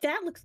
That looks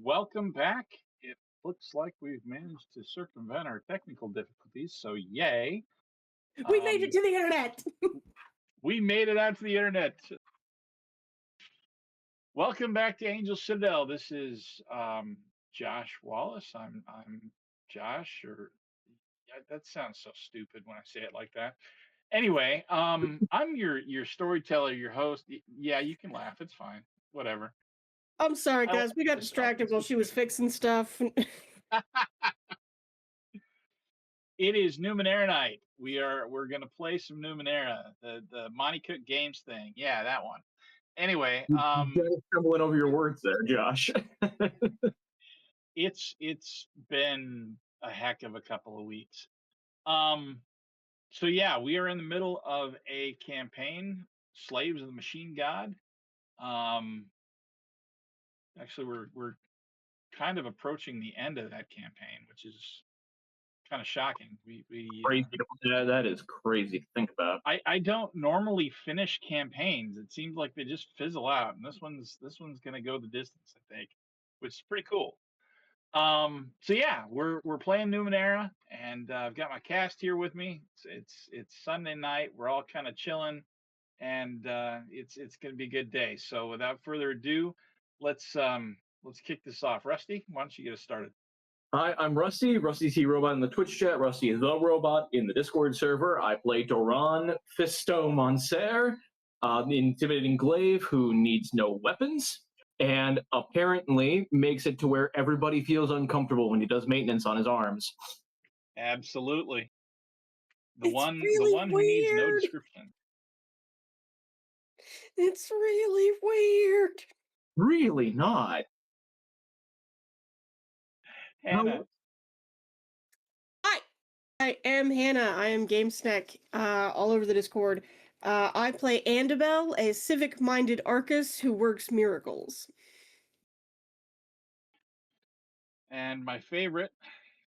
Welcome back. It looks like we've managed to circumvent our technical difficulties, so yay. we made it Um, to the internet. we made it out to the internet. Welcome back to Angel Citadel. This is Josh Wallace. I'm Josh, or yeah, that sounds so stupid when I say it like that. Anyway, I'm your storyteller, your host. Yeah, you can laugh. It's fine. Whatever. I'm sorry, I laugh guys. We at got myself. distracted It's while she was okay. fixing stuff. It is Numenera night. We're gonna play some Numenera, the Monty Cook Games thing. Yeah, that one. Anyway, You're stumbling over your words there, Josh. it's been a heck of a couple of weeks. Um, so yeah, we are in the middle of a campaign, Slaves of the Machine God. Um, actually, we're kind of approaching the end of that campaign, which is kind of shocking. Crazy. Yeah, that is crazy to think about. I don't normally finish campaigns. It seems like they just fizzle out, and this one's gonna go the distance, I think, which is pretty cool. So yeah, we're playing Numenera, and I've got my cast here with me. It's Sunday night. We're all kind of chilling, and it's gonna be a good day. So without further ado, let's kick this off. Rusty, why don't you get us started? Hi, I'm Rusty, Rusty T Robot in the Twitch chat, Rusty the Robot in the Discord server. I play Doran Fisto Monser, the intimidating glaive who needs no weapons, and apparently makes it to where everybody feels uncomfortable when he does maintenance on his arms. Absolutely. The It's one really who needs no weird. description. It's really weird. Really not. Hannah. Hi, I am Hannah. I am GameSnack all over the Discord. I play Andabel, a civic-minded Arcus who works miracles. And my favorite,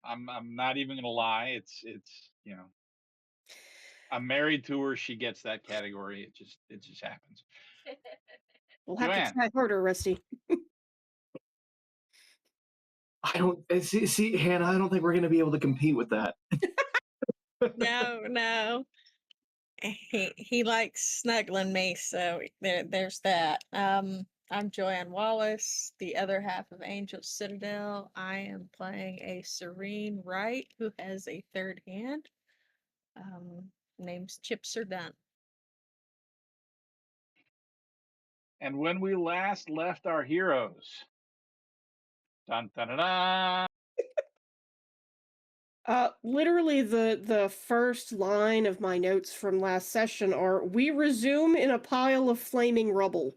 I'm not even gonna lie, it's I'm married to her, she gets that category. It just happens. We'll have Joanne. to try harder, Rusty. I don't see, Hannah. I don't think we're going to be able to compete with that. No. He likes snuggling me, so there's that. I'm Joanne Wallace, the other half of Angel Citadel. I am playing a Serene Wright who has a third hand. Name's Chips Are Done. And when we last left our heroes, dun dun dun, dun. Literally the first line of my notes from last session are, "We resume in a pile of flaming rubble."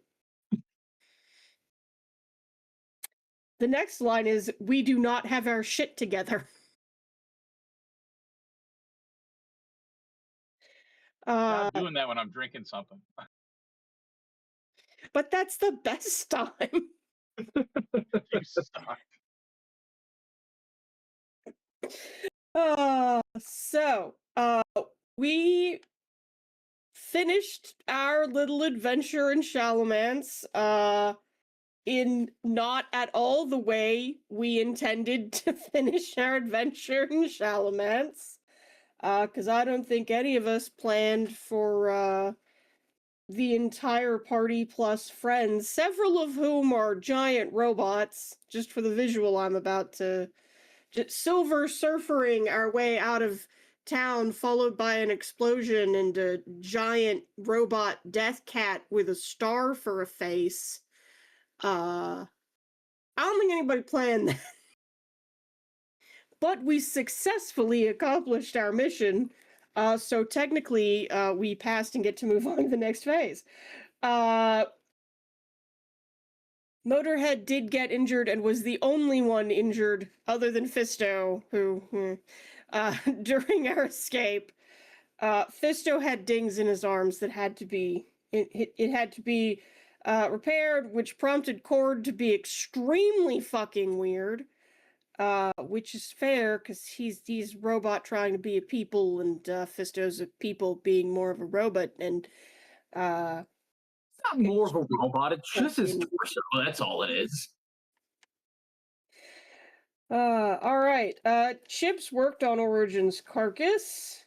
The next line is, "We do not have our shit together." Not doing that when I'm drinking something. But that's the best time. You suck. We finished our little adventure in Shalamance, in not at all the way we intended to finish our adventure in Shalamance, because I don't think any of us planned for, the entire party plus friends, several of whom are giant robots, just for the visual I'm about to... Just silver surfering our way out of town, followed by an explosion and a giant robot death cat with a star for a face. I don't think anybody planned that. But we successfully accomplished our mission, so technically we passed and get to move on to the next phase. Motorhead did get injured and was the only one injured other than Fisto, who, during our escape. Fisto had dings in his arms that had to be, it had to be repaired, which prompted Cord to be extremely fucking weird, which is fair, because he's robot trying to be a people, and Fisto's a people being more of a robot, and Not more of a robot. It's just his torso. That's all it is. All right. Chips worked on Origin's carcass.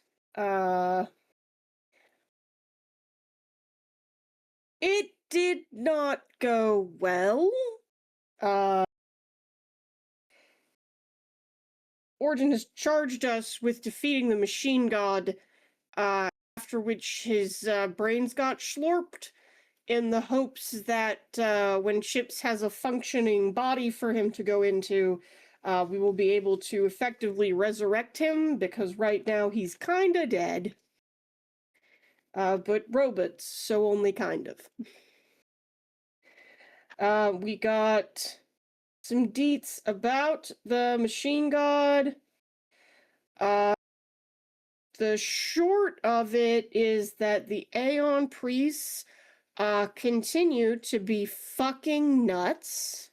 It did not go well. Origin has charged us with defeating the machine god, after which his brains got slurped, in the hopes that when Chips has a functioning body for him to go into, we will be able to effectively resurrect him, because right now he's kinda dead. But robots, so only kind of. We got some deets about the machine god. The short of it is that the Aeon priests continue to be fucking nuts,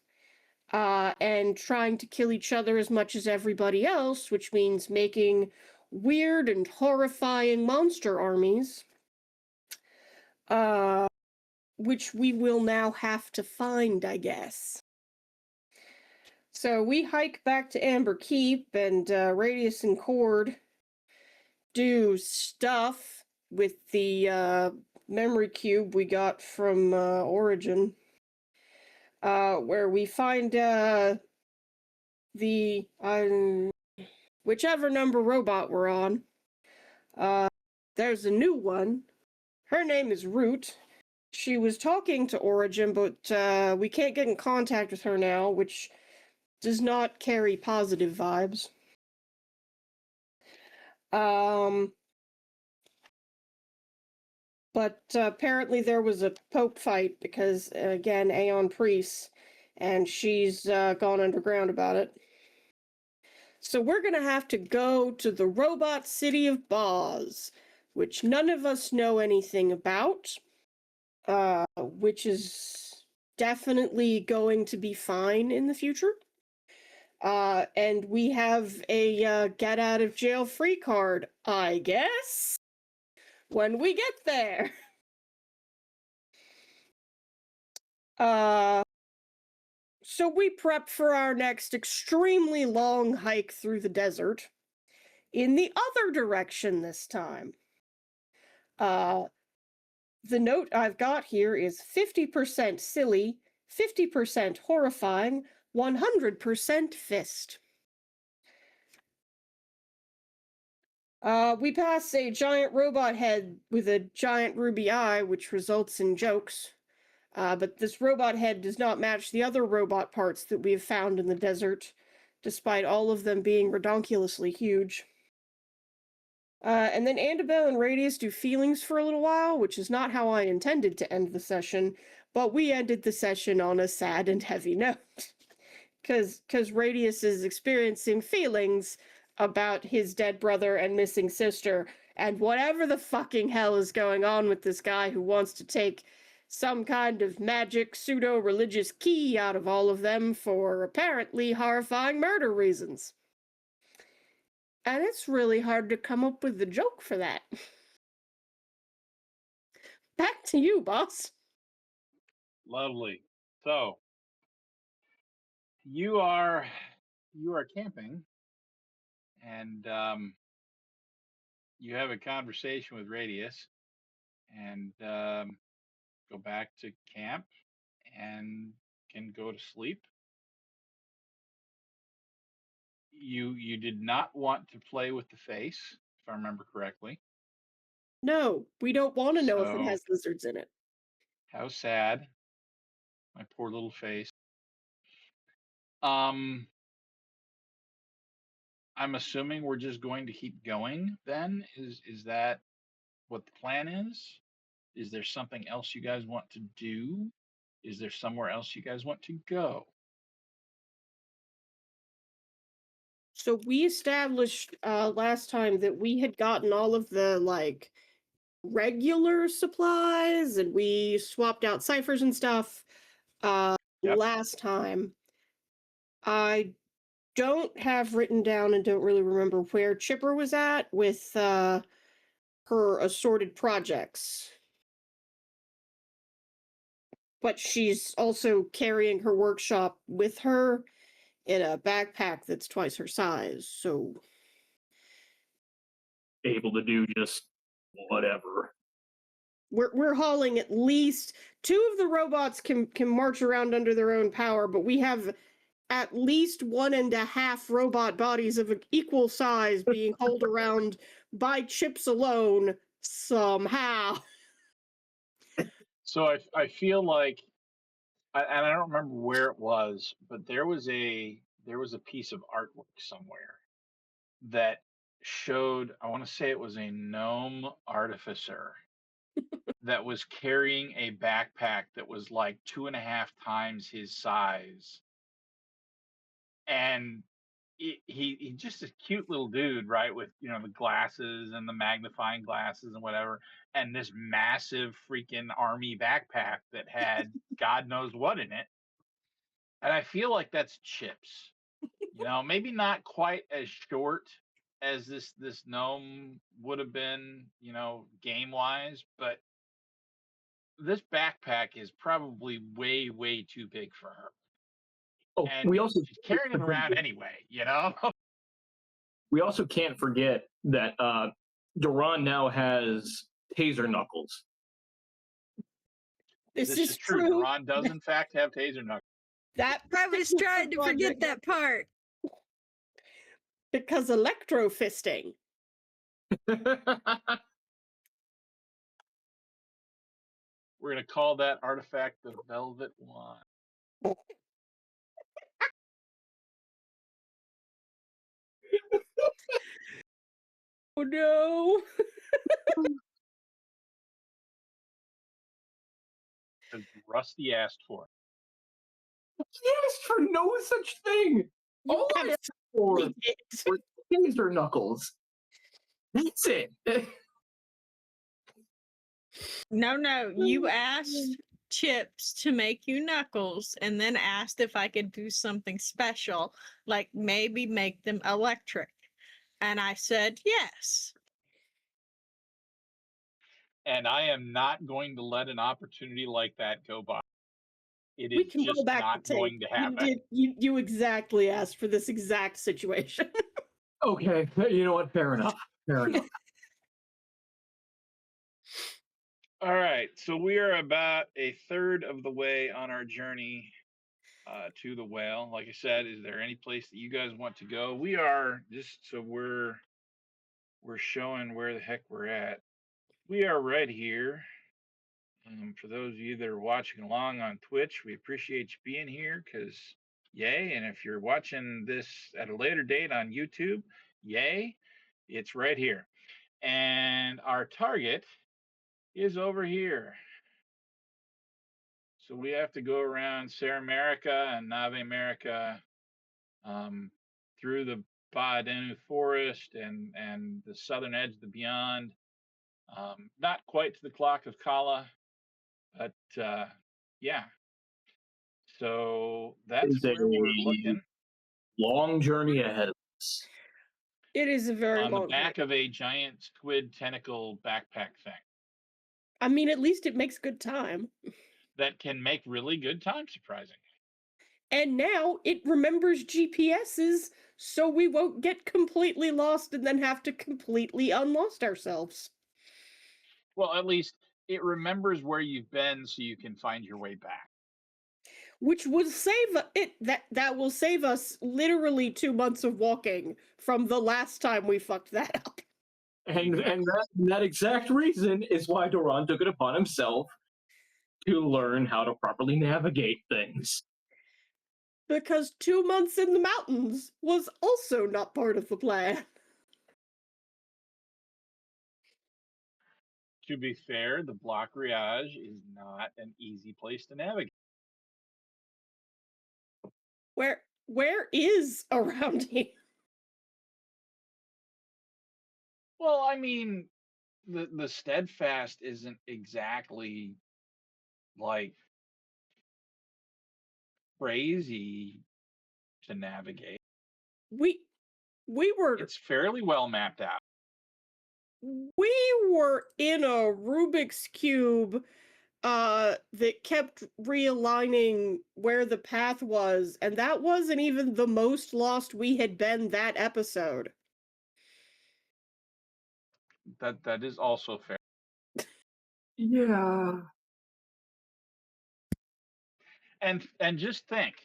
and trying to kill each other as much as everybody else, which means making weird and horrifying monster armies, which we will now have to find, I guess. So we hike back to Amber Keep, and Radius and Cord do stuff with the memory cube we got from Origin, where we find the whichever number robot we're on. There's a new one. Her name is Root. She was talking to Origin, but we can't get in contact with her now, which does not carry positive vibes. But apparently there was a Pope fight because, again, Aeon Priest, and she's gone underground about it. So we're gonna have to go to the robot city of Boz, which none of us know anything about, which is definitely going to be fine in the future. And we have a get out of jail free card, I guess, when we get there. So we prep for our next extremely long hike through the desert, in the other direction this time. The note I've got here is 50% silly, 50% horrifying, 100% fist. We pass a giant robot head with a giant ruby eye, which results in jokes. But this robot head does not match the other robot parts that we have found in the desert, despite all of them being redonkulously huge. And then Annabelle and Radius do feelings for a little while, which is not how I intended to end the session, but we ended the session on a sad and heavy note. Because Radius is experiencing feelings about his dead brother and missing sister, and whatever the fucking hell is going on with this guy who wants to take some kind of magic pseudo-religious key out of all of them for apparently horrifying murder reasons. And it's really hard to come up with the joke for that. Back to you, boss. Lovely. So you are camping, and you have a conversation with Radius, and go back to camp, and can go to sleep. You did not want to play with the face, if I remember correctly. No, we don't want to know if it So has lizards in it. how sad. My poor little face. Um, I'm assuming we're just going to keep going then? Is that what the plan is? Is there something else you guys want to do? Is there somewhere else you guys want to go? So we established last time that we had gotten all of the like regular supplies, and we swapped out ciphers and stuff Yep. last time. I don't have written down and don't really remember where Chipper was at with her assorted projects. But she's also carrying her workshop with her in a backpack that's twice her size, so Able to do just whatever. we're hauling at least two of the robots can march around under their own power, but we have at least 1.5 robot bodies of an equal size being hauled around by chips alone somehow. So I feel like, and I don't remember where it was, but there was a piece of artwork somewhere that showed, I want to say it was a gnome artificer that was carrying a backpack that was like 2.5 times his size. And he just a cute little dude, right? With, the glasses and the magnifying glasses and whatever, and this massive freaking army backpack that had God knows what in it. And I feel like that's Chips. Maybe not quite as short as this gnome would have been, game wise, but this backpack is probably way too big for her. Oh, and we also she's carrying it around anyway, you know? we also can't forget that Duran now has taser knuckles. This is is true. true. Duran does, in fact, have taser knuckles. That I was particular trying to forget project- that part. because electrofisting. We're going to call that artifact the Velvet Wand. Oh no. Because Rusty asked for it. Yes, for no such thing. You All I absolutely asked for did. were taser knuckles. That's it. No, you asked Chips to make you knuckles and then asked if I could do something special, like maybe make them electric. And I said yes. And I am not going to let an opportunity like that go by. It We is can just roll back not the tape. going to You happen. did. You exactly asked for this exact situation. Okay, you know what? Fair enough. Fair enough. All right, so we are about a third of the way on our journey to the whale. Like I said, is there any place that you guys want to go? We are just so we're showing where the heck we're at. We are right here. For those of you that are watching along on Twitch, we appreciate you being here because yay. And if you're watching this at a later date on YouTube, yay, it's right here. And our target is over here. So we have to go around Serra America and Nave America through the Baadenu forest and the southern edge of the beyond. Not quite to the clock of Kala, but yeah. So that's It's where we're a looking. long journey ahead of us. It is a very On the long back journey. of a giant squid tentacle backpack thing I mean, at least it makes good time. that can make really good time, surprisingly. And now it remembers GPSs, so we won't get completely lost and then have to completely unlost ourselves. Well, at least it remembers where you've been so you can find your way back. Which will save it. That will save us literally 2 months of walking from the last time we fucked that up. And that exact reason is why Duran took it upon himself to learn how to properly navigate things. Because 2 months in the mountains was also not part of the plan. To be fair, the Bloc Riage is not an easy place to navigate. Where is around here? Well, I mean, the Steadfast isn't exactly like crazy to navigate. We were It's fairly well mapped out. we were in a Rubik's cube that kept realigning where the path was, and that wasn't even the most lost we had been that episode. That is also fair. Yeah. And just think,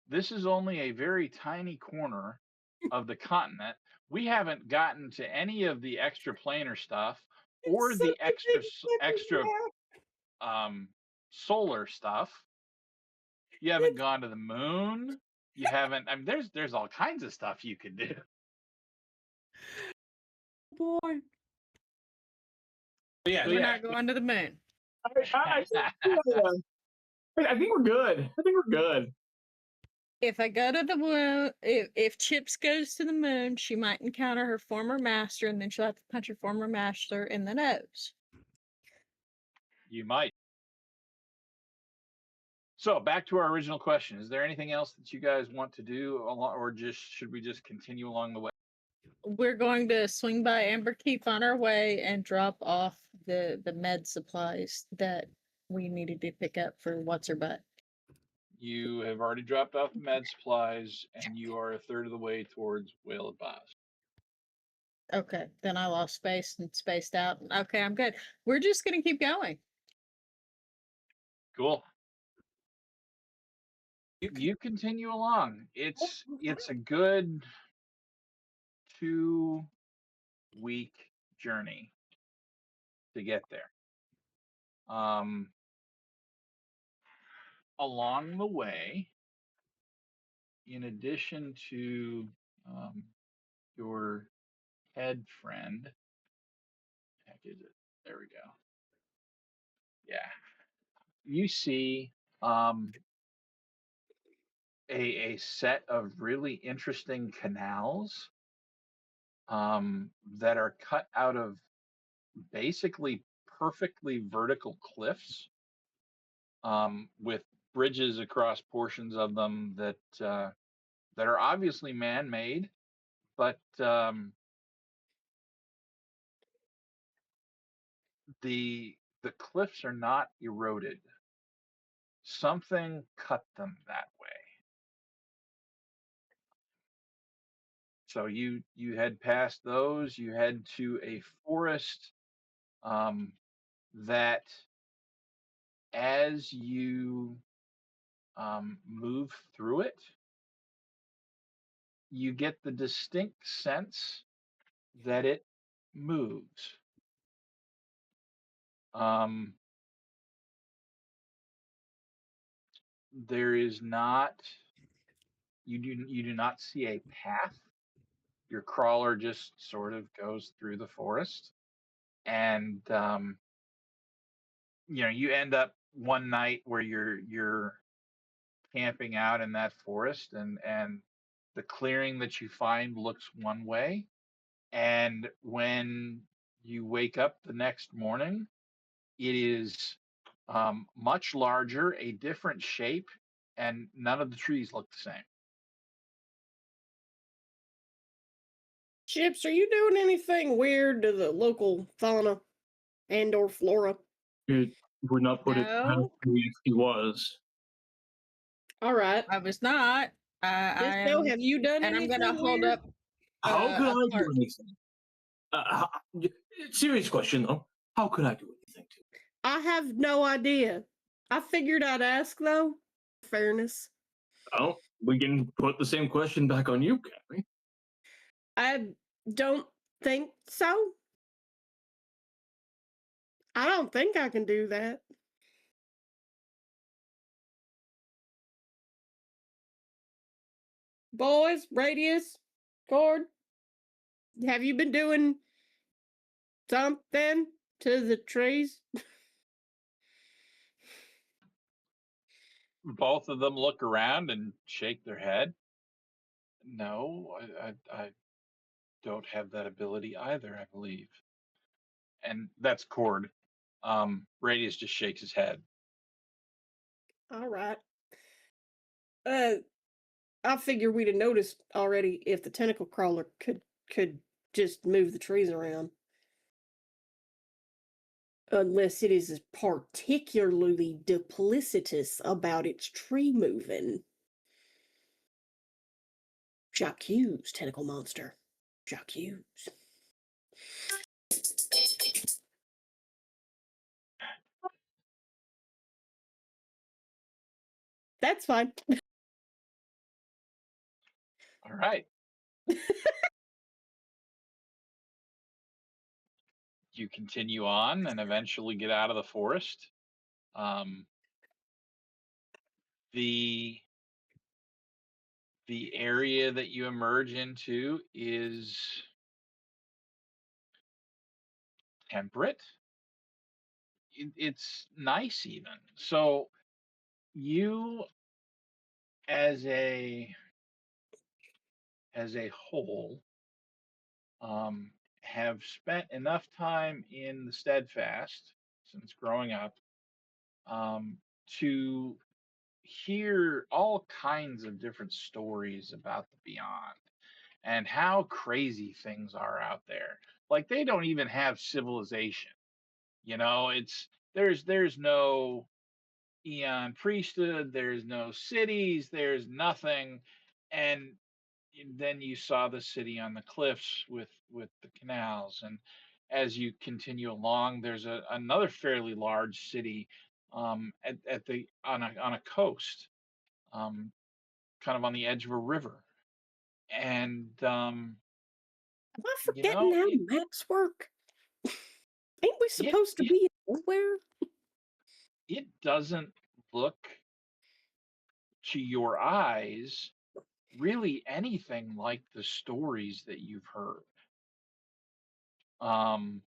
this is only a very tiny corner of the continent. We haven't gotten to any of the extra planar stuff or the extra solar stuff. You haven't gone to the moon. You haven't. I mean, there's all kinds of stuff you could do. Boy. But yeah, We're not going to the moon. I think we're good. I think we're good. If I go to the moon, if Chips goes to the moon, she might encounter her former master, and then she'll have to punch her former master in the nose. You might. So back to our original question: is there anything else that you guys want to do, or just should we just continue along the way? We're going to swing by Amber Keep on our way and drop off the med supplies that we needed to pick up for what's her butt. You have already dropped off the med supplies, and you are a third of the way towards Whale of Boz. Okay, then I lost space and spaced out. Okay, I'm good. We're just gonna keep going. Cool. You can- You continue along. It's a good 2-week journey to get there. Along the way, in addition to your head friend, heck is it? There we go. Yeah, you see a set of really interesting canals that are cut out of basically perfectly vertical cliffs with bridges across portions of them that are obviously man-made, but the cliffs are not eroded. Something cut them that way. So you head past those. You head to a forest that, as you move through it, you get the distinct sense that it moves. There is not you do not see a path. Your crawler just sort of goes through the forest, and you end up one night where you're camping out in that forest, and the clearing that you find looks one way, and when you wake up the next morning, it is much larger, a different shape, and none of the trees look the same. Chips, are you doing anything weird to the local fauna and or flora? It would not put it past No. me if he was. All right. I was not. I Disco, am, have you done and I'm anything gonna hold weird? up How could a I do card. anything? Serious question though. How could I do anything to? I have no idea. I figured I'd ask though. Fairness. Oh, we can put the same question back on you, can't we? I don't think so. I don't think I can do that. Boys, Radius, Cord, have you been doing something to the trees? Both of them look around and shake their head. No, I don't have that ability either, I believe. And that's Cord. Radius just shakes his head. All right. I figure we'd have noticed already if the tentacle crawler could just move the trees around. Unless it is particularly duplicitous about its tree moving. J'accuse, tentacle monster. J'accuse. That's fine. All right. You continue on and eventually get out of the forest. The area that you emerge into is temperate. It's nice even. So you as a whole have spent enough time in the steadfast since growing up to hear all kinds of different stories about the beyond and how crazy things are out there. Like they don't even have civilization. It's there's no Eon priesthood, there's no cities, there's nothing. And then you saw the city on the cliffs with the canals. And as you continue along, there's another fairly large city at the on a coast, um, kind of on the edge of a river. And Am I you forgetting know, how maps work? Ain't we it supposed to it be nowhere? it doesn't look to your eyes really anything like the stories that you've heard. Um,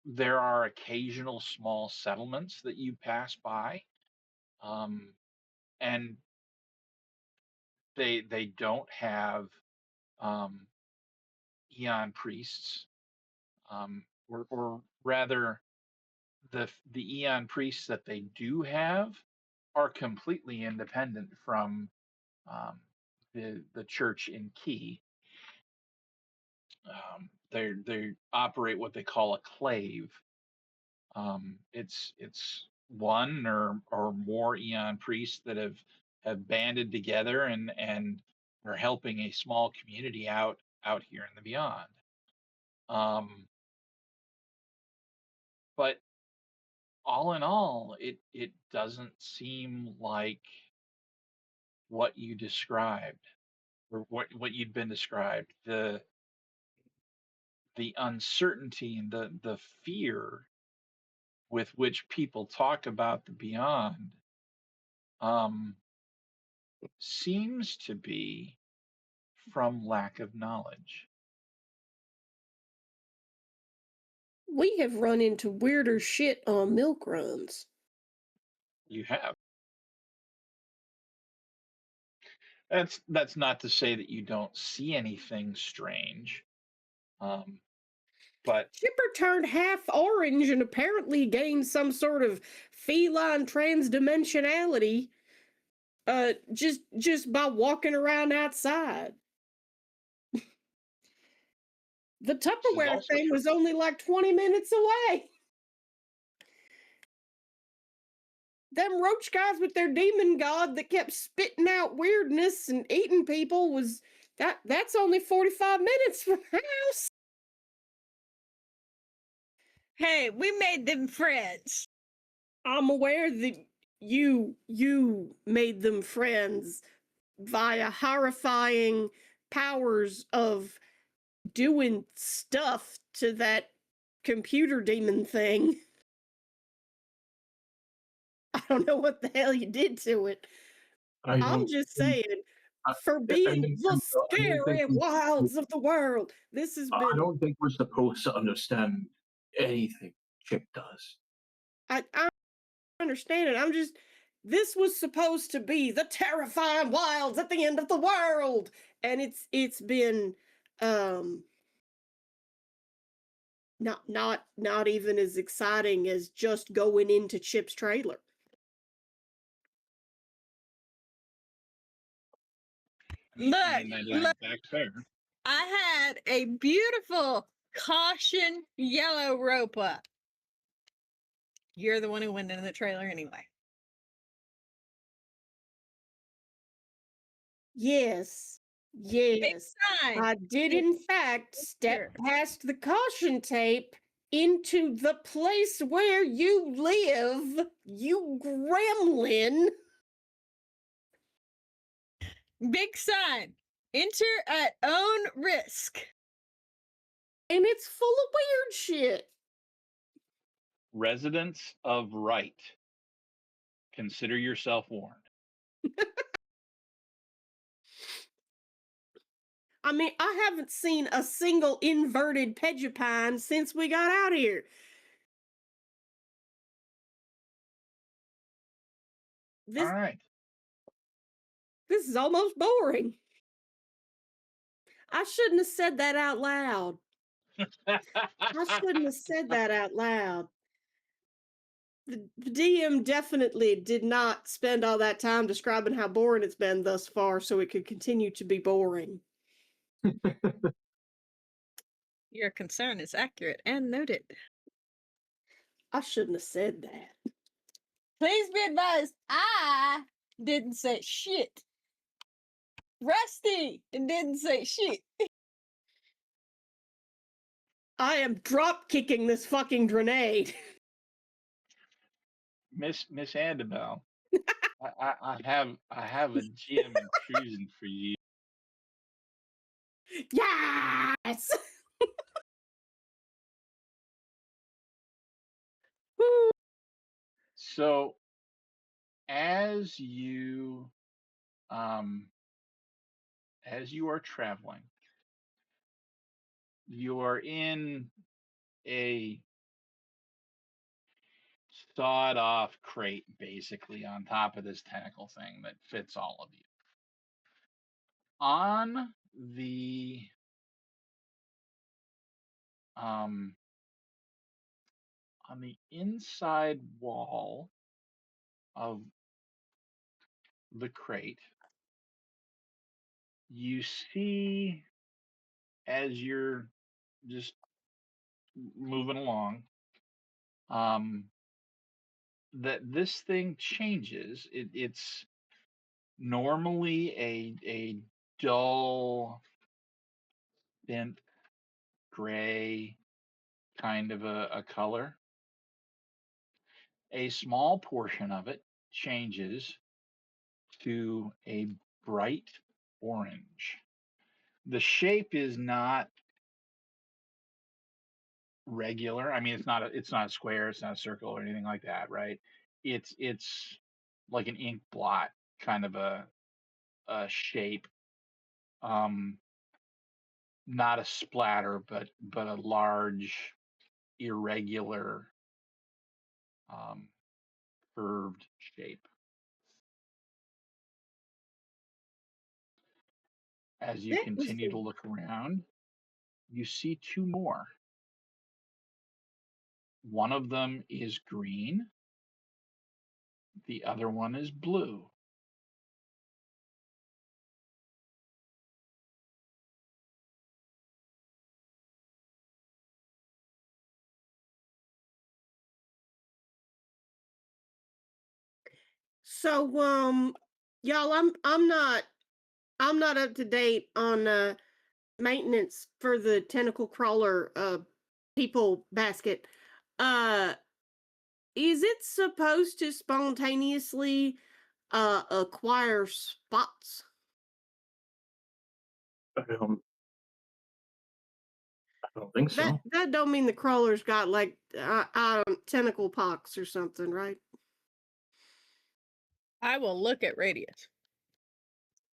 there are occasional small settlements that you pass by, um, and they don't have um, Eon priests, or rather, the Eon priests that they do have are completely independent from the church in Key. They operate what they call a clave. It's one or more Eon priests that have banded together and are helping a small community out here in the beyond. Um, but all in all, it doesn't seem like what you described or what you'd been described. The uncertainty and the fear with which people talk about the beyond um, seems to be from lack of knowledge. We have run into weirder shit on milk runs. You have. That's not to say that you don't see anything strange, um, but Chipper turned half orange and apparently gained some sort of feline transdimensionality just by walking around outside. The this is Tupperware also thing true. was only like 20 minutes away. Them roach guys with their demon god that kept spitting out weirdness and eating people was that's only 45 minutes from the house. Hey, we made them friends. I'm aware that you made them friends via horrifying powers of doing stuff to that computer demon thing. I don't know what the hell you did to it. I I'm don't just think, saying, I, for I being don't the think, I don't think scary wilds of the world, this has I been. don't think we're supposed to understand anything Chip does. I understand it. I'm just. This was supposed to be the terrifying wilds at the end of the world, and it's been um not even as exciting as just going into Chip's trailer. I Look, mean, that is look, in fact fair. I had a beautiful caution yellow rope up. You're the one who went into the trailer anyway. Yes. Big Yes. sign. I did in fact step past the caution tape into the place where you live, you gremlin. Big sign. Enter at own risk. And it's full of weird shit. Residents of Right, consider yourself warned. I mean, I haven't seen a single inverted Pedupine since we got out here. All This right. this is almost boring. I shouldn't have said that out loud. I shouldn't have said that out loud. The DM definitely did not spend all that time describing how boring it's been thus far so it could continue to be boring. Your concern is accurate and noted. I shouldn't have said that. Please be advised, I didn't say shit. Rusty didn't say shit. I am drop kicking this fucking grenade. Miss Annabelle, I have a GM intrusion for you. Yes. Woo. So as you are traveling, you are in a sawed off crate basically on top of this tentacle thing that fits all of you. On the um on the inside wall of the crate, you see as you're just moving along, that this thing changes. It's normally a dull, bent gray kind of a color. A small portion of it changes to a bright orange. The shape is not regular. I mean, it's not a square, it's not a circle or anything like that, right? It's like an ink blot kind of a shape. Not a splatter, but a large, irregular, um, curved shape. As you continue to look around, you see two more. One of them is green, the other one is blue. So y'all, I'm not up to date on maintenance for the tentacle crawler people basket. Uh is it supposed to spontaneously acquire spots? I don't think so. That don't mean the crawler's got like tentacle pox or something, right? I will look at Radius.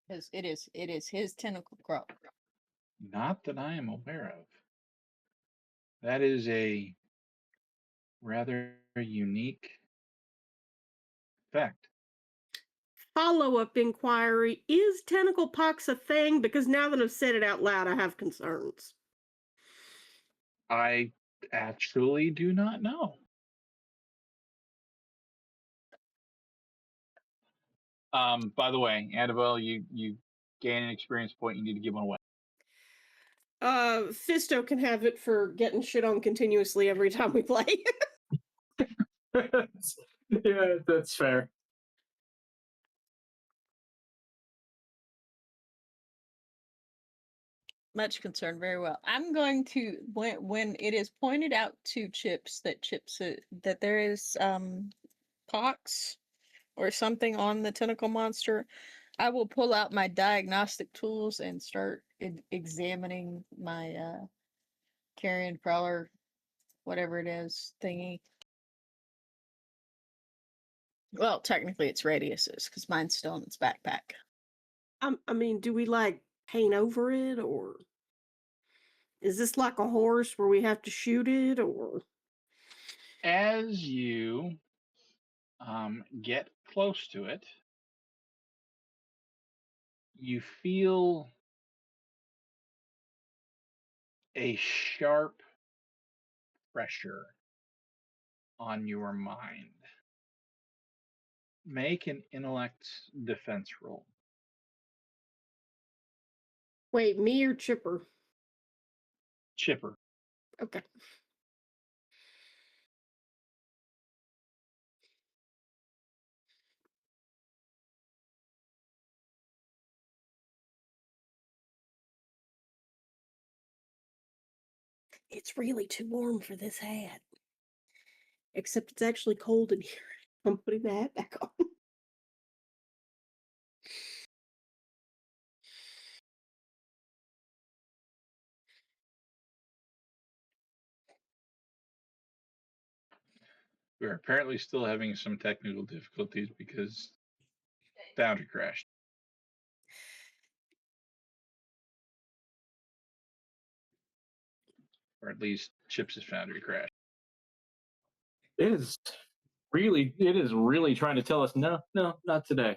Because it is his tentacle crawl. Not that I am aware of. That is a rather unique effect. Follow-up inquiry, is tentacle pox a thing? Because now that I've said it out loud, I have concerns. I actually do not know. By the way, Annabelle, you gain an experience point. You need to give one away. Fisto can have it for getting shit on continuously every time we play. Yeah, that's fair. Much concerned. Very well. I'm going to when it is pointed out to Chips that there is pox or something on the tentacle monster, I will pull out my diagnostic tools and start examining my carrion crawler, whatever it is, thingy. Well, technically it's Radius's because mine's still in its backpack. I mean, do we like paint over it, or is this like a horse where we have to shoot it, or? As you get close to it, you feel a sharp pressure on your mind. Make an intellect defense roll. Wait, me or Chipper? Chipper. Okay. It's really too warm for this hat. Except it's actually cold in here. I'm putting the hat back on. We're apparently still having some technical difficulties because Foundry crashed. Or at least Chips' Foundry crashed. It is really trying to tell us no, not today.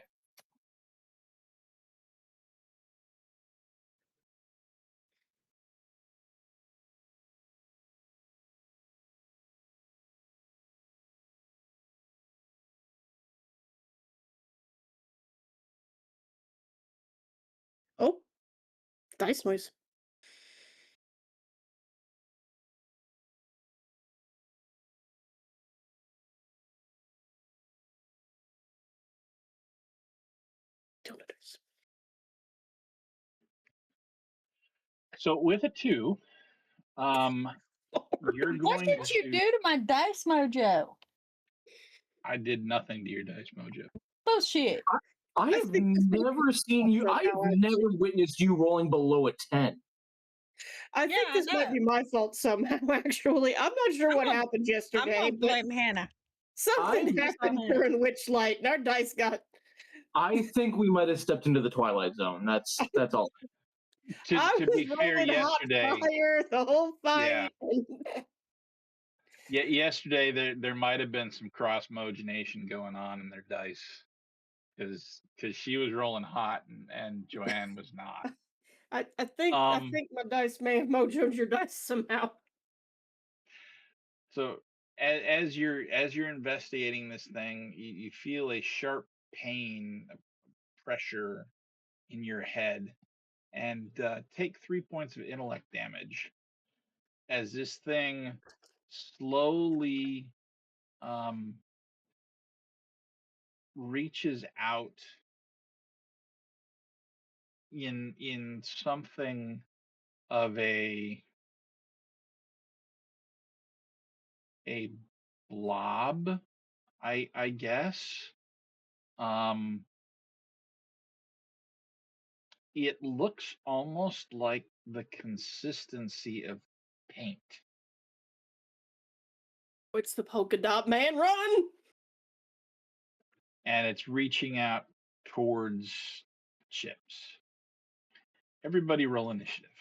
Oh, dice noise. Donuts. So with a 2, you're What going did you to. do to my dice mojo? I did nothing to your dice mojo. Bullshit. I have think this might never seen you. from I've how I- never witnessed you rolling below a 10. I think Yeah, I this might know. be my fault somehow, actually. I'm not sure I'm what gonna- happened I'm yesterday, gonna but blame Hannah. something I- happened Hannah. during Witchlight, and our dice got. I think we might have stepped into the Twilight Zone. That's all. I To was be fair, rolling yesterday, hot fire the whole fight. yesterday there might have been some cross mogenation going on in their dice because she was rolling hot and Joanne was not. I think my dice may have mojoed your dice somehow. So as you're investigating this thing, you feel a sharp pain, a pressure in your head, and take 3 points of intellect damage as this thing slowly reaches out in something of a blob, I guess. It looks almost like the consistency of paint. It's the polka dot man, run! And it's reaching out towards Chips. Everybody roll initiative.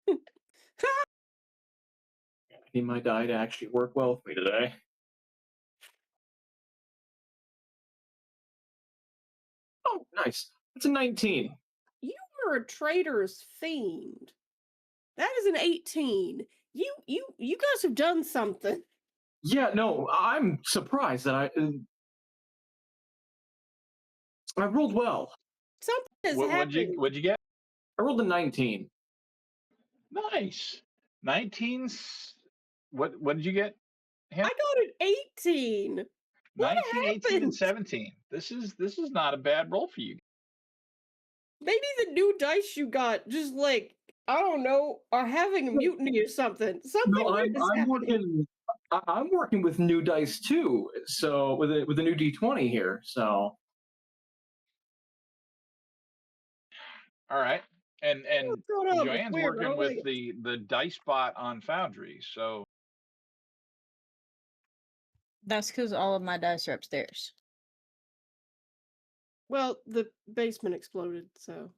I need my die to actually work well with me today. Oh, nice. It's a 19. You were a traitor's fiend. That is an 18. You guys have done something. Yeah, no, I'm surprised that I rolled well. Something has What'd happened. you get? I rolled a 19. Nice. 19's what did you get? I got an 18. What 19, 18, and happened? 17. This is not a bad roll for you. Maybe the new dice you got just like, I don't know, are having a mutiny or something. Something No, weird is I'm happening. I'm working with new dice too. So with a new D20 here. So All right. And What's going on? It's Joanne's weird. I working don't with like it. the dice bot on Foundry. So That's because all of my dice are upstairs. Well, the basement exploded, so.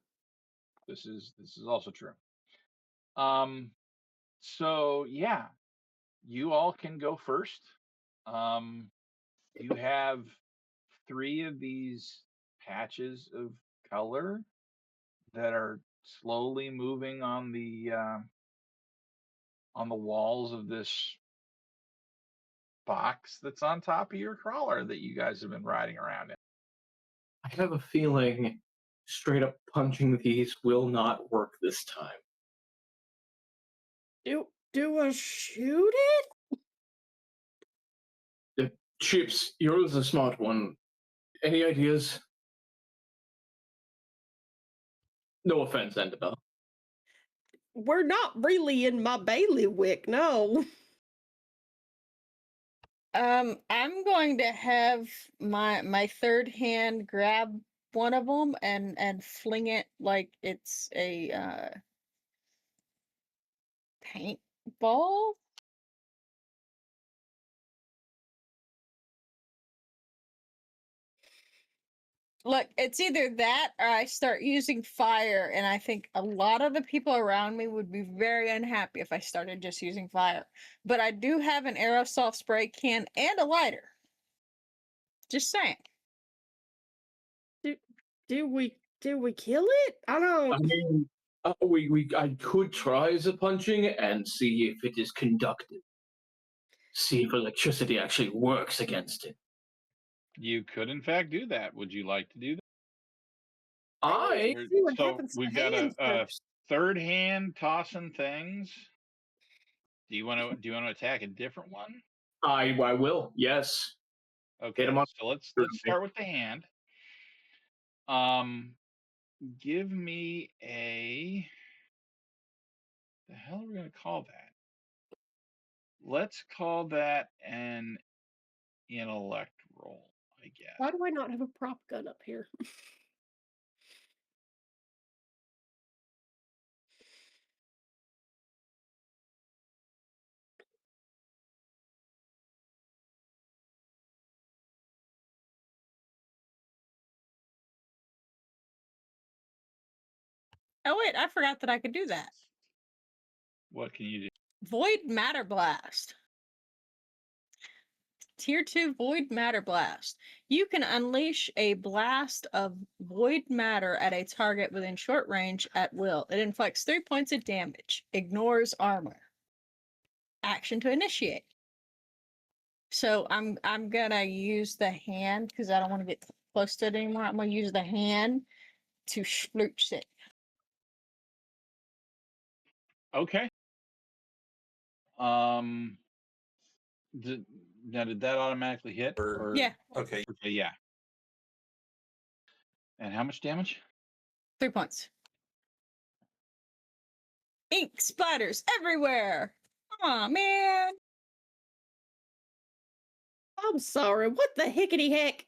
this is also true. So yeah, you all can go first. You have 3 of these patches of color that are slowly moving on the walls of this box that's on top of your crawler that you guys have been riding around in. I have a feeling straight up punching these will not work this time. Do I shoot it? Chips, you're the smart one. Any ideas? No offense, Annabelle. we're not really in my bailiwick, no. I'm going to have my third hand grab one of them and fling it like it's a paintball. Look, it's either that or I start using fire, and I think a lot of the people around me would be very unhappy if I started just using fire. But I do have an aerosol spray can and a lighter. Just saying. Do we kill it? I don't. I mean, I could try the punching and see if it is conductive. See if electricity actually works against it. You could, in fact, do that. Would you like to do that? I Here- See what So happens to we've got hands a first. third hand tossing things. Do you want to attack a different one? I will. Yes. Okay, him up. so let's start with the hand. Give me a. The hell are we gonna call that? Let's call that an intellect roll, I guess. Why do I not have a prop gun up here? Oh wait, I forgot that I could do that. What can you do? Void Matter Blast. Tier 2 Void Matter Blast. You can unleash a blast of void matter at a target within short range at will. It inflicts 3 points of damage. Ignores armor. Action to initiate. So I'm gonna use the hand because I don't want to get close to it anymore. I'm gonna use the hand to splooch it. Okay. Now did that automatically hit? Or Yeah. Okay, yeah. And how much damage? 3 points. Ink splatters everywhere. Aw, man. I'm sorry. What the hickety heck?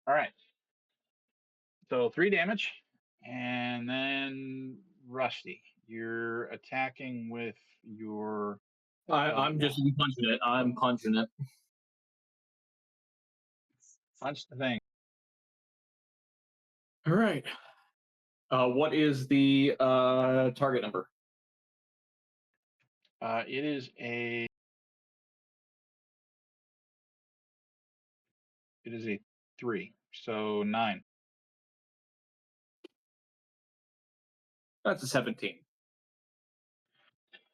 All right. So 3 damage. And then Rusty, you're attacking with your. I'm just punching it. I'm punching it. Punch the thing. All right. What is the target number? It is a. It is a 3, so 9. That's a 17.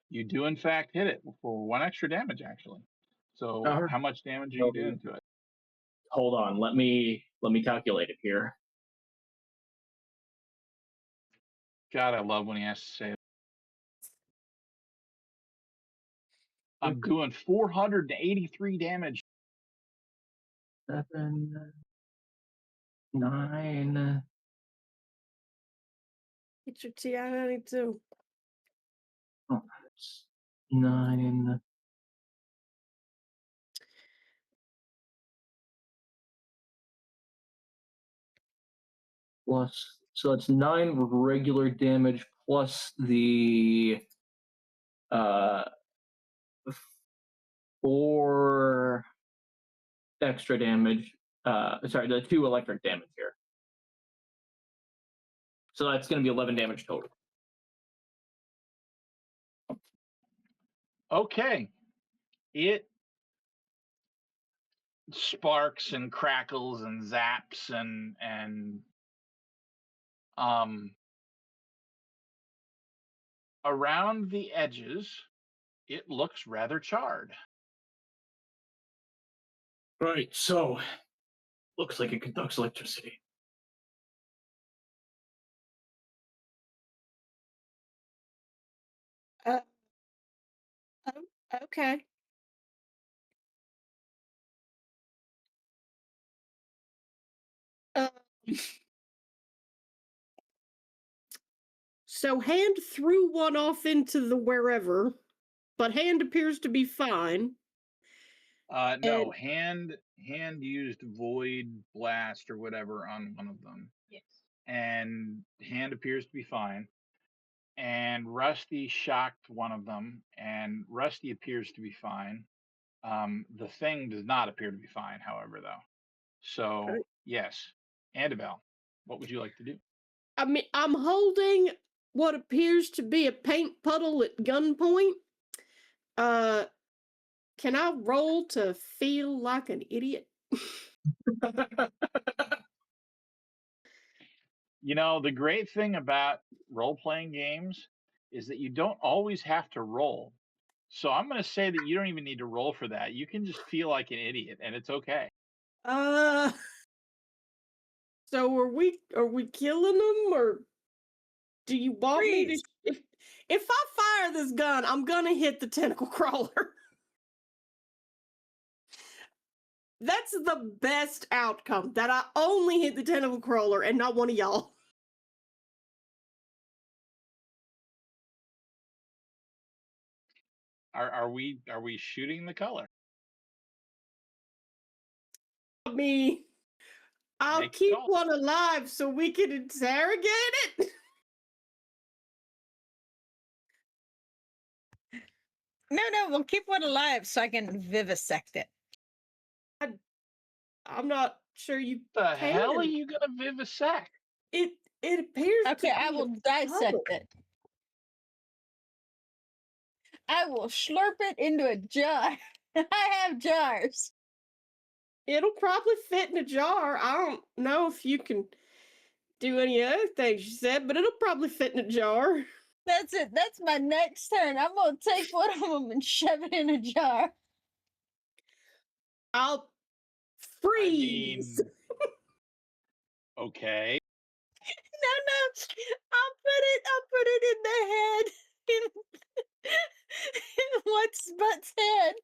You do in fact hit it for 1 extra damage, actually. So Alright. how much damage are you doing to it? Hold on. Let me calculate it here. God, I love when he has to say it. I'm doing 483 damage. 7, 9. Get your TI-92. Oh, 9. Plus, so it's 9 regular damage plus the 4 extra damage. Sorry, the 2 electric damage here. So that's going to be 11 damage total. Okay. It sparks and crackles and zaps and around the edges, it looks rather charred. Right, so looks like it conducts electricity. Oh, okay. Uh, so Hand threw one off into the wherever, but Hand appears to be fine. No, hand used void blast or whatever on one of them. Yes. And hand appears to be fine. And Rusty shocked one of them, and Rusty appears to be fine. The thing does not appear to be fine, however, though. So Okay. yes, Annabelle, what would you like to do? I mean, I'm holding what appears to be a paint puddle at gunpoint. Can I roll to feel like an idiot? You know, the great thing about role playing games is that you don't always have to roll. So I'm going to say that you don't even need to roll for that. You can just feel like an idiot, and it's okay. Uh, so are we killing them, or do you want me to? Freeze. If I fire this gun, I'm gonna hit the tentacle crawler. That's the best outcome. That I only hit the tentacle crawler and not one of y'all. Are we shooting the color? I mean, I'll Make a keep call. one alive so we can interrogate it. No, we'll keep one alive so I can vivisect it. I'm not sure you The can. hell are you gonna vivisect? It appears. Okay, to I be will a dissect puddle. it. I will slurp it into a jar. I have jars. It'll probably fit in a jar. I don't know if you can do any other things you said, but it'll probably fit in a jar. That's it. That's my next turn. I'm gonna take one of them and shove it in a jar. I'll I freeze. mean, okay. No, I'll put it in the head. In what's Butt's head.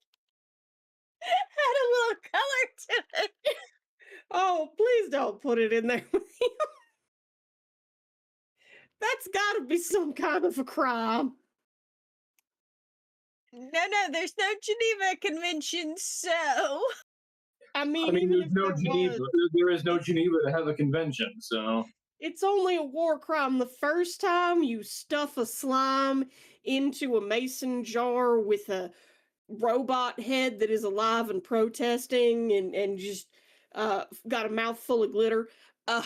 Add a little color to it. Oh, please don't put it in there. That's got to be some kind of a crime. No, there's no Geneva Convention, so I mean, I mean, even there's if no there Geneva. was, There is no Geneva to have a convention, so. it's only a war crime the first time you stuff a slime into a mason jar with a robot head that is alive and protesting and just got a mouthful of glitter. Uh,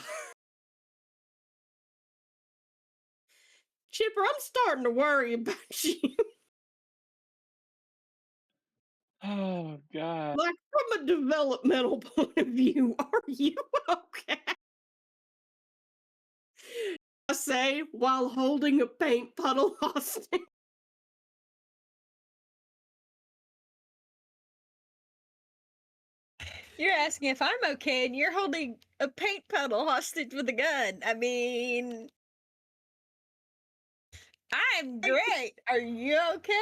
Chipper, I'm starting to worry about you. Oh God. Like, from a developmental point of view, are you okay? I say while holding a paint puddle hostage. you're asking if I'm okay and you're holding a paint puddle hostage with a gun. I mean, I'm great. Are you okay?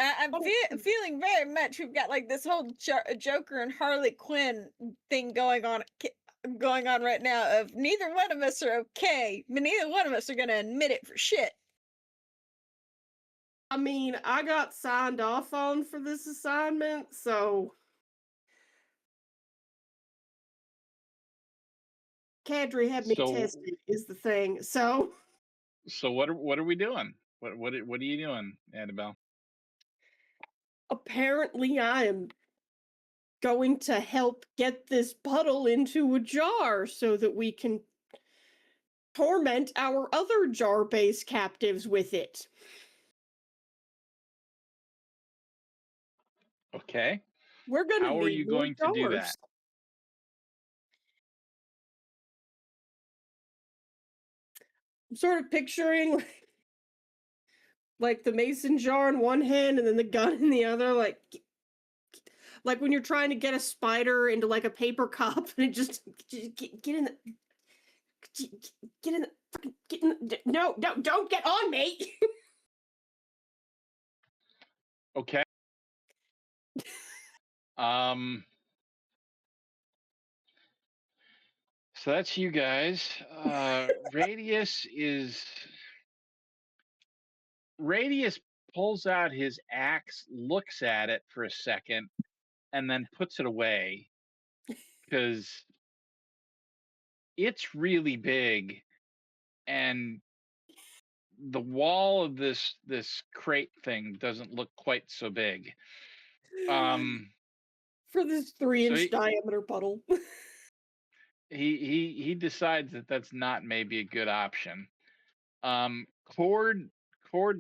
I'm feeling very much. We've got like this whole Joker and Harley Quinn thing going on right now. Of neither one of us are okay, but neither one of us are going to admit it for shit. I mean, I got signed off on for this assignment, so Kadri had me So tested is the thing. So what are we doing? What are you doing, Annabelle? apparently I am going to help get this puddle into a jar so that we can torment our other jar-based captives with it. Okay. We're gonna How are need you more going to do that? jars. I'm sort of picturing like the mason jar in one hand and then the gun in the other, like when you're trying to get a spider into like a paper cup and it just get in the get in the fucking get in the, no, don't get on me. Okay. So that's you guys. Radius pulls out his axe, looks at it for a second, and then puts it away because it's really big, and the wall of this crate thing doesn't look quite so big. For this 3-inch diameter puddle. He decides that that's not maybe a good option. Cord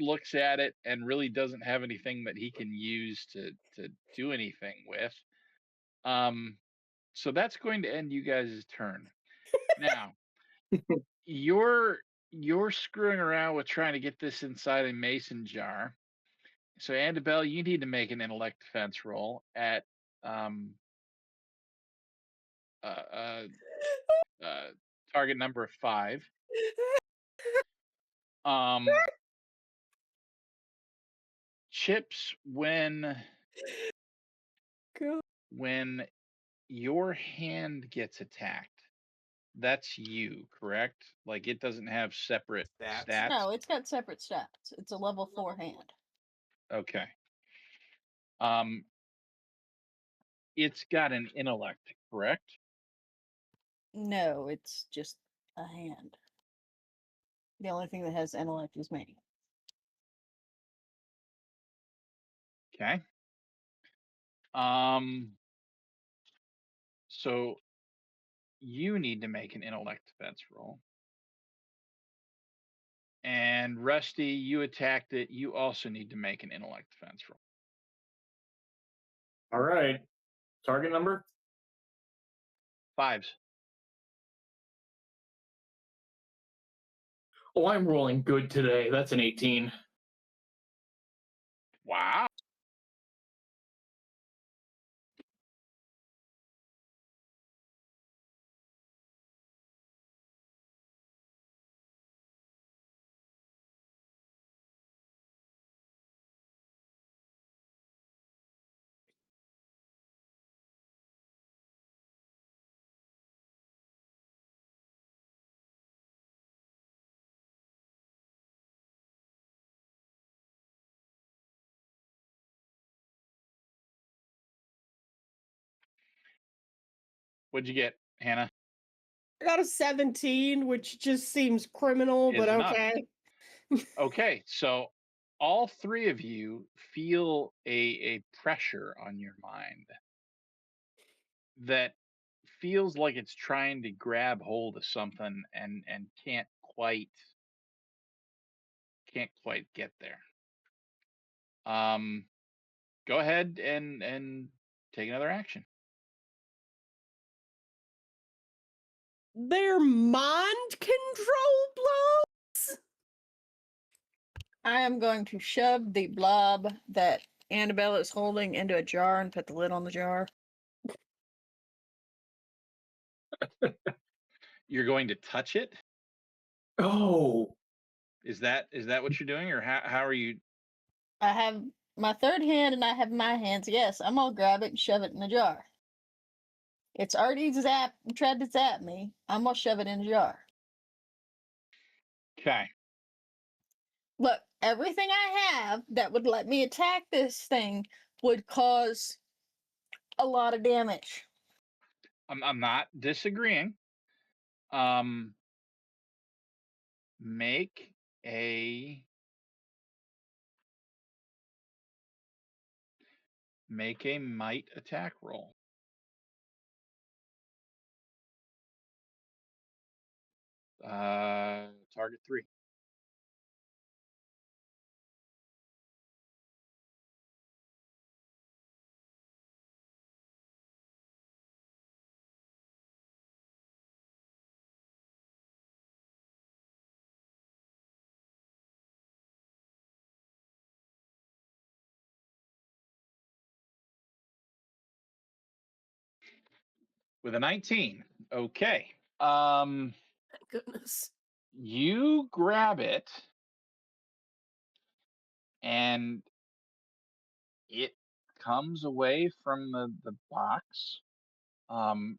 looks at it and really doesn't have anything that he can use to do anything with. So that's going to end you guys' turn. Now, you're screwing around with trying to get this inside a mason jar. So Annabelle, you need to make an intellect defense roll at uh, target number 5. Chips, when God. your hand gets attacked, that's you, correct? Like it doesn't have separate stats. No, it's got separate stats. It's a level 4 hand. Okay. It's got an intellect, correct? No, it's just a hand. The only thing that has intellect is me. Okay. So you need to make an intellect defense roll. And Rusty, you attacked it. You also need to make an intellect defense roll. All right. Target number? 5s. Oh, I'm rolling good today. That's an 18. Wow. What'd you get, Hannah? I got a 17, which just seems criminal, but Is enough. okay. Okay, so all 3 of you feel a pressure on your mind that feels like it's trying to grab hold of something and can't quite get there. Go ahead and take another action. They're mind control blows? I am going to shove the blob that Annabelle is holding into a jar and put the lid on the jar. You're going to touch it? Oh. Is that what you're doing, or how are you? I have my third hand and I have my hands. Yes, I'm gonna grab it and shove it in the jar. It's already tried to zap me. I'm gonna shove it in the jar. Okay. Look, everything I have that would let me attack this thing would cause a lot of damage. I'm not disagreeing. Make a might attack roll. Target 3. With a 19. Okay. Thank goodness. You grab it and it comes away from the box.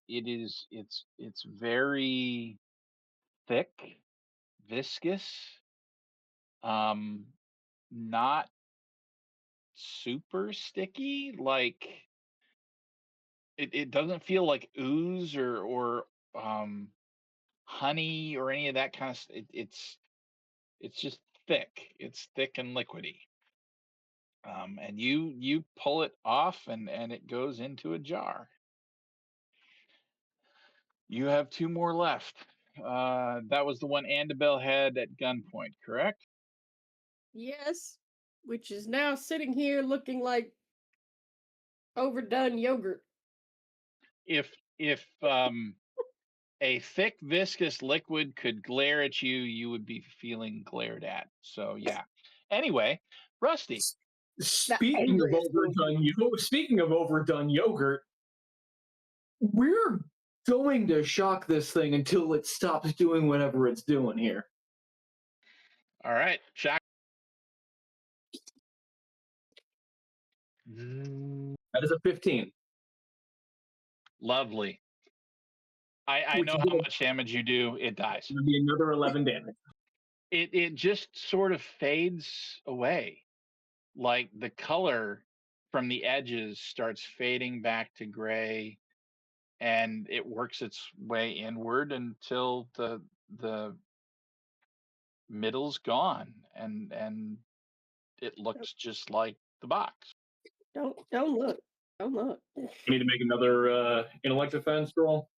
It's very thick, viscous, not super sticky. Like it doesn't feel like ooze or honey or any of that kind of. It's just thick. It's thick and liquidy. And you pull it off and it goes into a jar. You have 2 more left. That was the one Andabel had at gunpoint, correct? Yes, which is now sitting here looking like overdone yogurt. If a thick viscous liquid could glare at you, you would be feeling glared at. So yeah. Anyway, Rusty. Speaking of overdone yogurt, we're going to shock this thing until it stops doing whatever it's doing here. All right, shock. That is a 15. Lovely. I Which know is how gonna- much damage you do. It dies. Gonna be another 11 damage. It just sort of fades away. Like the color from the edges starts fading back to gray, and it works its way inward until the middle's gone, and it looks just like the box. Don't look. Don't look. You need to make another intellect defense roll.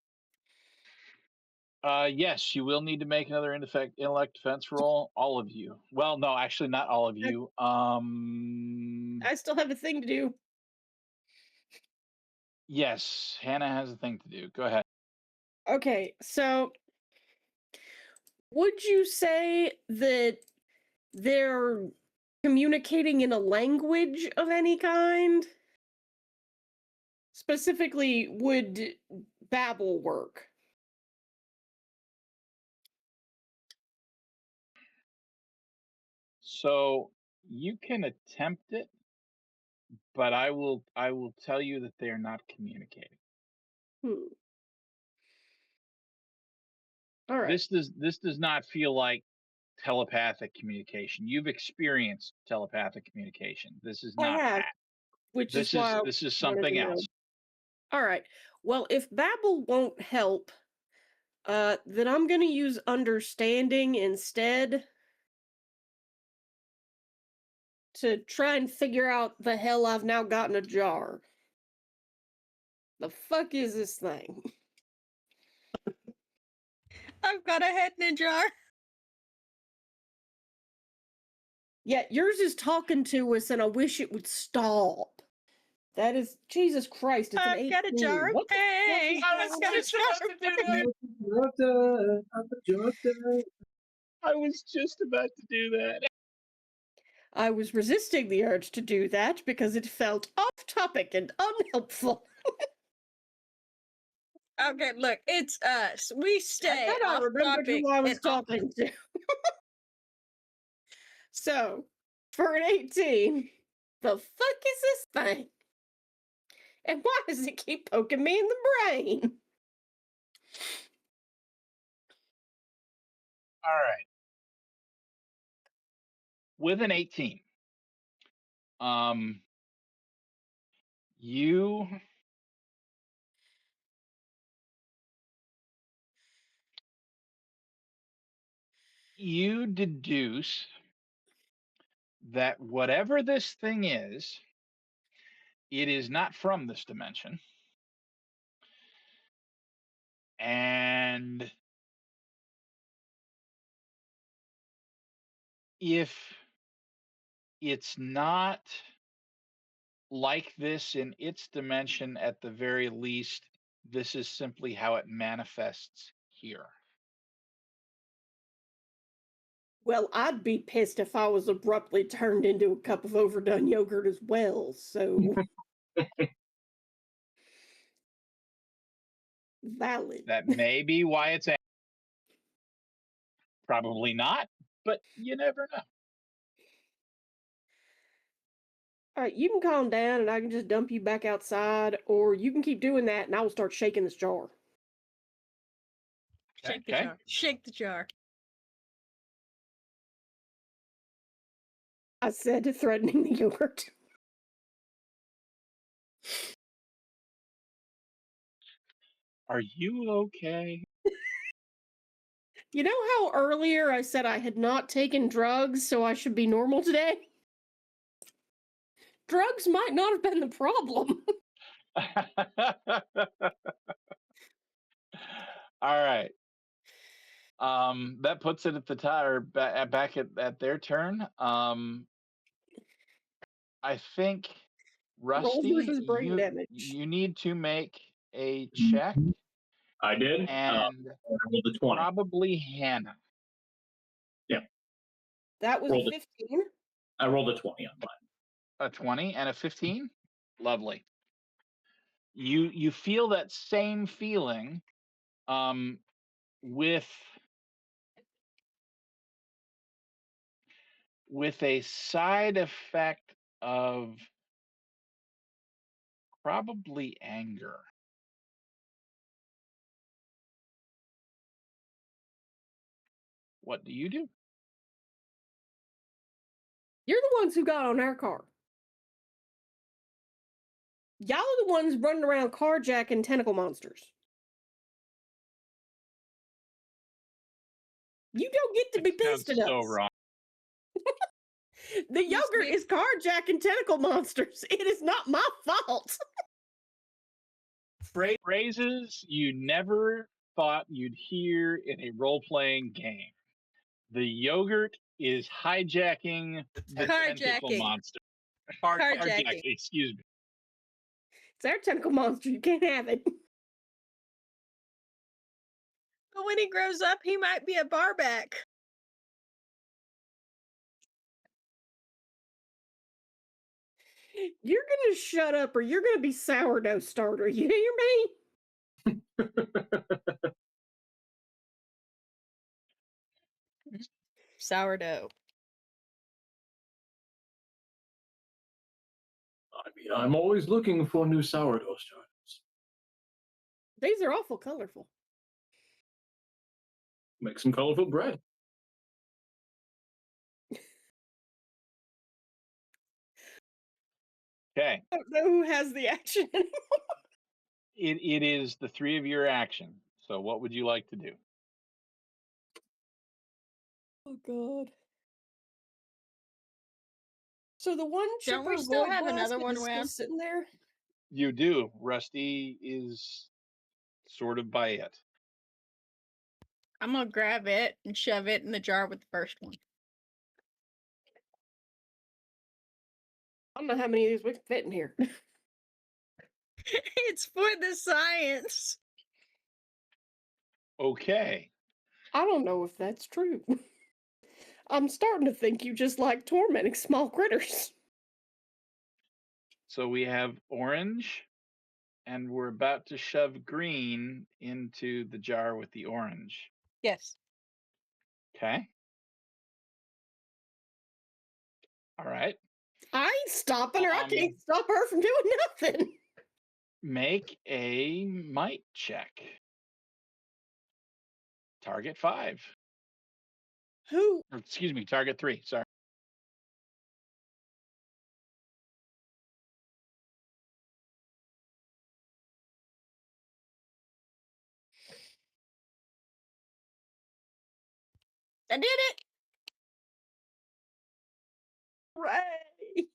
Yes, you will need to make another intellect defense roll. All of you. Well, no, actually, not all of you. I still have a thing to do. Yes, Hannah has a thing to do. Go ahead. Okay, so would you say that they're communicating in a language of any kind? Specifically, would Babel work? So you can attempt it, but I will tell you that they are not communicating. All right. This does not feel like telepathic communication. You've experienced telepathic communication. This is I not have, that. which This is why I this is wanted something to know. else. All right. Well, if Babel won't help, then I'm going to use understanding instead to try and figure out the hell I've now got in a jar. The fuck is this thing? I've got a head in a jar. Yeah, yours is talking to us, and I wish it would stop. That is Jesus Christ. It's an I've got a 18. jar of What the fuck pain. is I've got a just jar about of to do that. I was just about to do that. I was resisting the urge to do that because it felt off topic and unhelpful. Okay, look, it's us. We stay I thought I off remembered topic who I was and off. talking to. So, for an 18, the fuck is this thing? And why does it keep poking me in the brain? All right. With an 18, you deduce that whatever this thing is, it is not from this dimension. And if it's not like this in its dimension, at the very least, this is simply how it manifests here. Well, I'd be pissed if I was abruptly turned into a cup of overdone yogurt as well, so. Valid. That may be why it's probably not, but you never know. All right, you can calm down and I can just dump you back outside, or you can keep doing that and I will start shaking this jar. Shake the Okay. jar. Shake the jar. I said, threatening the yogurt. Are you okay? You know how earlier I said I had not taken drugs, so I should be normal today? Drugs might not have been the problem. All right. That puts it at the time, back at their turn. I think Roll Rusty, versus brain damage. you need to make a check, I did. and I rolled a 20. probably Hannah. That was rolled a 15. I rolled a 20 on mine. A 20 and a 15. Lovely. You feel that same feeling, with a side effect of probably anger. What do you do? You're the ones who got on our car. Y'all are the ones running around carjacking tentacle monsters. You don't get to be pissed at so us. wrong. The yogurt is carjacking tentacle monsters. It is not my fault. Phrases you never thought you'd hear in a role-playing game. The yogurt is hijacking the tentacle Carjacking. monster. Carjacking. Excuse me. It's our tentacle monster. You can't have it. But when he grows up, he might be a barback. You're gonna shut up or you're gonna be sourdough starter. You hear me? Sourdough. I mean, I'm always looking for new sourdough starters. These are awful colorful. Make some colorful bread. Okay. I don't know who has the action anymore. It is the three of your action. So what would you like to do? Oh god. So the one Don't we chipper still void have blast another one is still around? sitting there? You do. Rusty is sort of by it. I'm gonna grab it and shove it in the jar with the first one. I don't know how many of these we can fit in here. It's for the science. Okay. I don't know if that's true. I'm starting to think you just like tormenting small critters. So we have orange, and we're about to shove green into the jar with the orange. Yes. Okay. All right. I ain't stopping her. I can't stop her from doing nothing. Make a might check. Target 5. Who? Or, excuse me, target 3. Sorry. I did it. Hooray!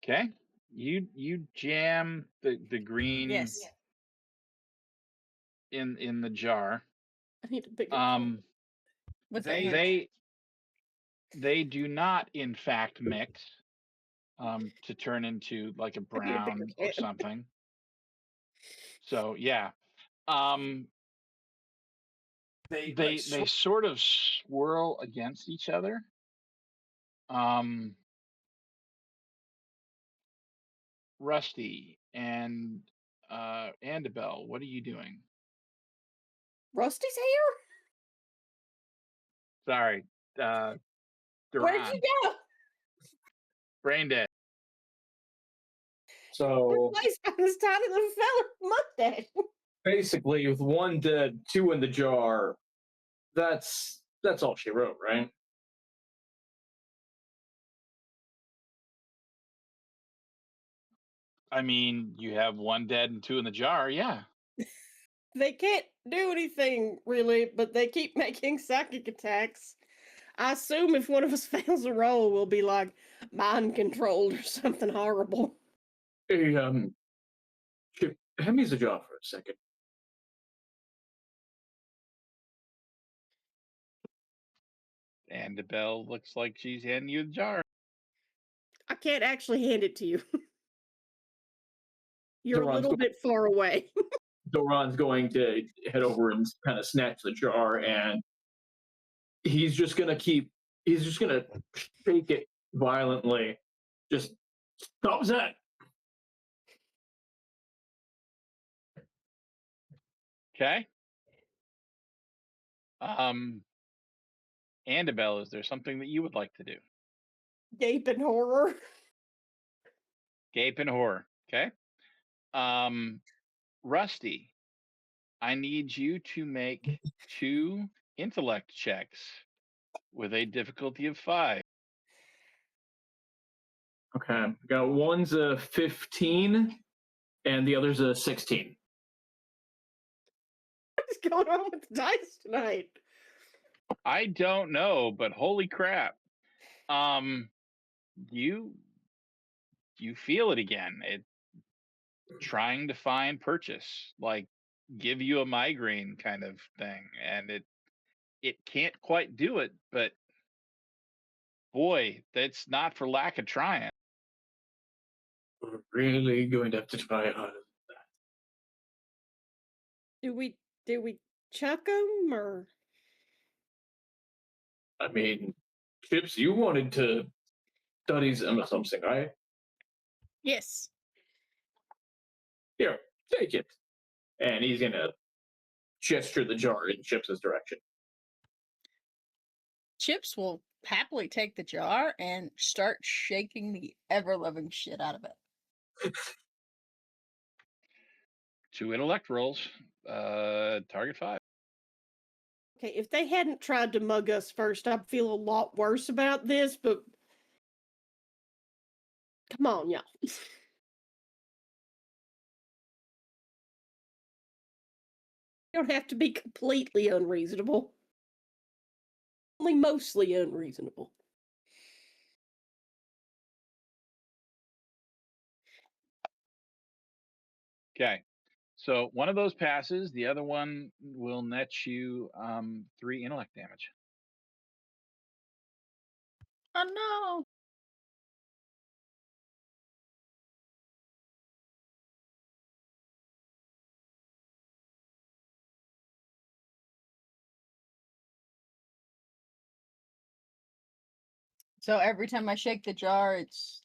Okay. You jam the green Yes. in the jar. I need a bigger. What's they that? they they do not, in fact, mix to turn into like a I need a bigger brown or can. something. So yeah, um, they sort of swirl against each other. Rusty and Andabel, what are you doing? Rusty's here? Sorry, Where'd Duran, you go? brain dead. So Place on this tiny little fella mustache. basically, with one dead, two in the jar, that's all she wrote, right? I mean, you have one dead and two in the jar. Yeah. They can't do anything really, but they keep making psychic attacks. I assume if one of us fails a roll, we'll be like mind controlled or something horrible. Hey, Chip, hand me the jar for a second. Andabel looks like she's handing you the jar. I can't actually hand it to you. You're a Duran's little bit far away. Doran's going to head over and kind of snatch the jar, and he's just gonna shake it violently. Just stop that. Okay. Andabel, is there something that you would like to do? Gape in horror. Gape in horror. Okay. Rusty, I need you to make 2 intellect checks with a difficulty of 5. Okay, got one's a 15, and the other's a 16. What's going on with the dice tonight? I don't know, but holy crap. You feel it again. It trying to find purchase, like give you a migraine kind of thing, and it can't quite do it, but boy, that's not for lack of trying. We're really going to have to try harder. Do we chuck him or? I mean, Chips, you wanted to study some or something, right? Yes. Here, take it. And he's gonna gesture the jar in Chips's direction. Chips will happily take the jar and start shaking the ever-loving shit out of it. 2 intellect rolls. Target 5. Okay, if they hadn't tried to mug us first, I'd feel a lot worse about this, but come on, y'all. You don't have to be completely unreasonable. Only mostly unreasonable. Okay. So one of those passes, the other one will net you 3 intellect damage. Oh no. So every time I shake the jar, it's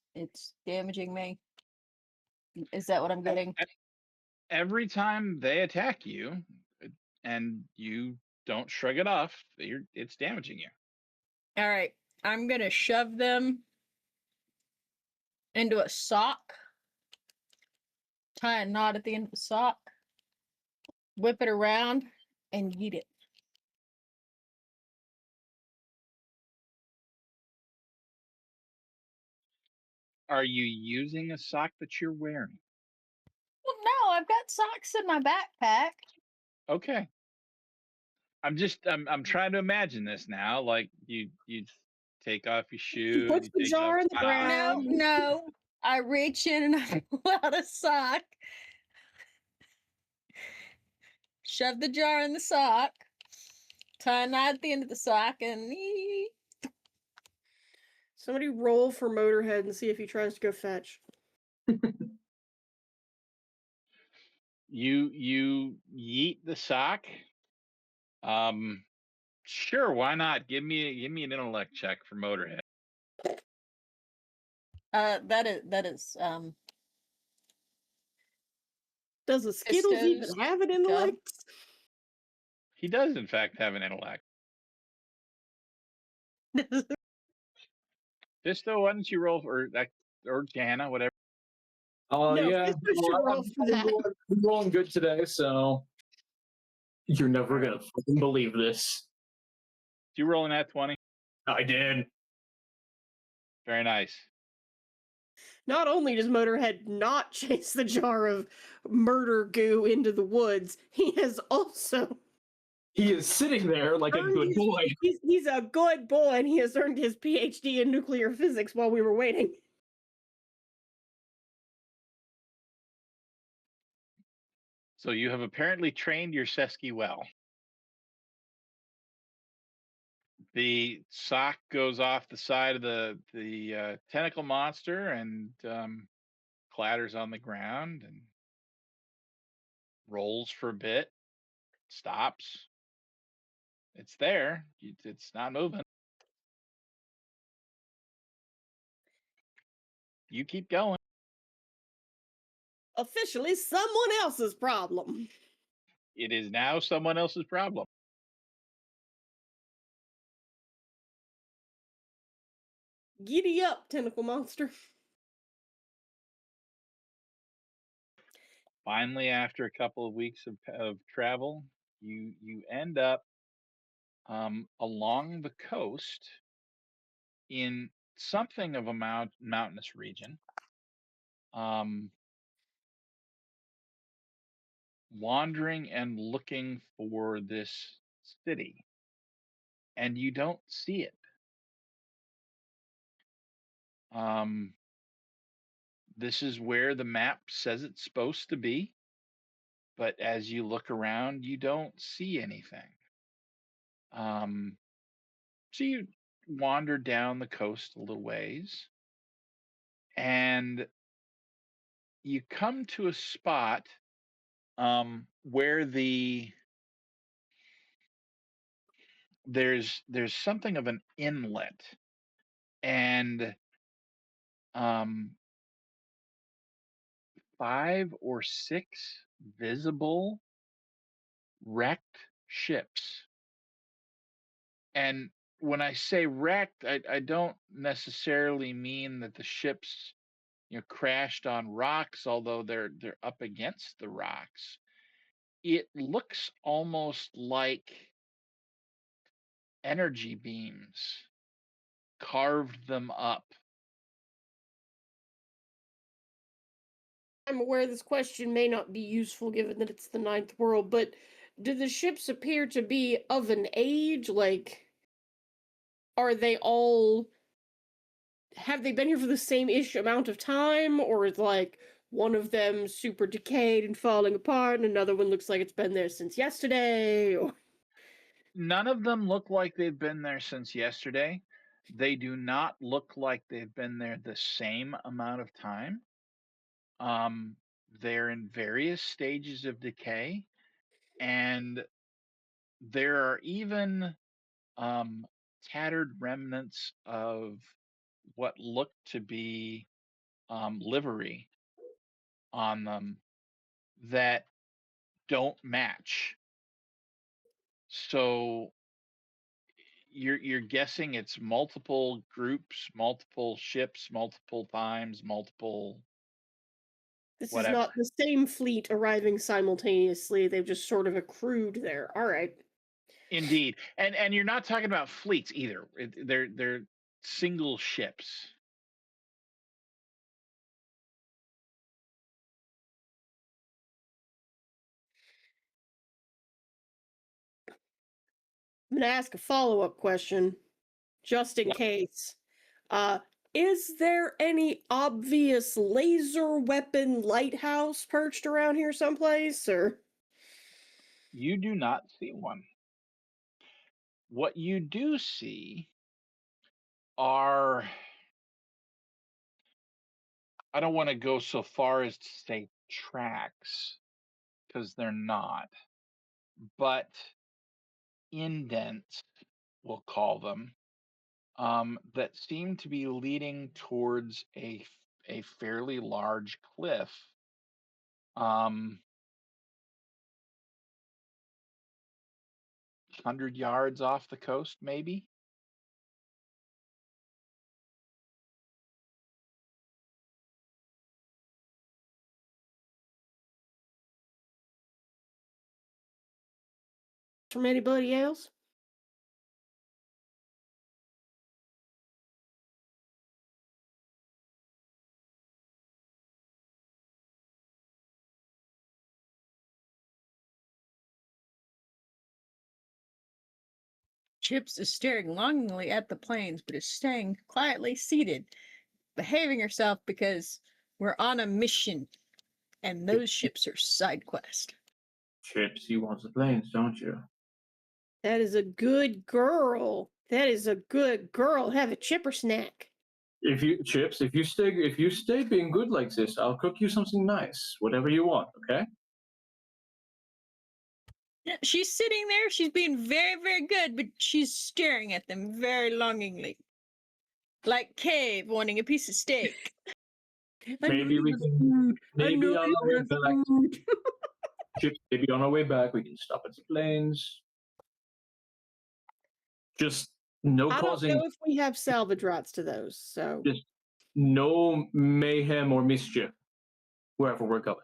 damaging me. Is that what I'm getting? Every time they attack you, and you don't shrug it off, it's damaging you. All right. I'm gonna shove them into a sock. Tie a knot at the end of the sock. Whip it around and yeet it. Are you using a sock that you're wearing? Well, no, I've got socks in my backpack. Okay. I'm trying to imagine this now. Like you take off your shoes. Puts you the take jar off in the socks. ground. No. I reach in and I pull out a sock. Shove the jar in the sock. tie a knot at the end of the sock and Somebody roll for Motorhead and see if he tries to go fetch. You yeet the sock. Sure, why not? Give me an intellect check for Motorhead. that is Does the Skittles even Pistos, have an Gub. intellect? He does, in fact, have an intellect. Fisto, why don't you roll for that, or Jana, whatever? No, Yeah. Fisto should roll for that. I'm rolling good today, so you're never gonna fucking believe this. Did you roll an at 20? I did. Very nice. Not only does Motorhead not chase the jar of murder goo into the woods, he has also He is sitting there like a earned good his- boy. He's a good boy, and he has earned his PhD in nuclear physics while we were waiting. So you have apparently trained your Sesky well. The sock goes off the side of the tentacle monster and clatters on the ground and rolls for a bit, stops. It's there. It's not moving. You keep going. Officially someone else's problem. It is now someone else's problem. Giddy up, tentacle monster. Finally, after a couple of weeks of travel, you end up along the coast in something of a mountainous region, wandering and looking for this city, and you don't see it. This is where the map says it's supposed to be, but as you look around, you don't see anything. So you wander down the coast a little ways, and you come to a spot where there's something of an inlet, and 5 or 6 visible wrecked ships. And when I say wrecked, I don't necessarily mean that the ships crashed on rocks, although they're up against the rocks. It looks almost like energy beams carved them up. I'm aware this question may not be useful given that it's the ninth world, but do the ships appear to be of an age? Like, are they all... have they been here for the same-ish amount of time? Or is, like, one of them super decayed and falling apart, and another one looks like it's been there since yesterday? Or... None of them look like they've been there since yesterday. They do not look like they've been there the same amount of time. They're in various stages of decay, and there are even tattered remnants of what look to be livery on them that don't match. So you're guessing it's multiple groups, multiple ships, multiple times, multiple This whatever. is not the same fleet arriving simultaneously. They've just sort of accrued there. All right. Indeed, and you're not talking about fleets either. They're single ships. I'm gonna ask a follow-up question, just in case. Is there any obvious laser weapon lighthouse perched around here someplace, or? You do not see one. What you do see are, I don't want to go so far as to say tracks, because they're not, but indents, we'll call them, that seem to be leading towards a fairly large cliff. Um, 100 yards off the coast, maybe. From anybody else? Chips is staring longingly at the planes, but is staying quietly seated, behaving herself because we're on a mission, and those ships are side quest. Chips, you want the planes, don't you? That is a good girl. That is a good girl. Have a chipper snack. If you stay being good like this, I'll cook you something nice, whatever you want. Okay? Yeah, she's sitting there. She's being very, very good, but she's staring at them very longingly, like Cave wanting a piece of steak. I know Maybe you we have can. food. I Maybe know on you our way have back, food. Chips. Maybe on our way back, we can stop at the planes. Just no I don't causing, know if we have salvage rights to those, so just no mayhem or mischief wherever we're going.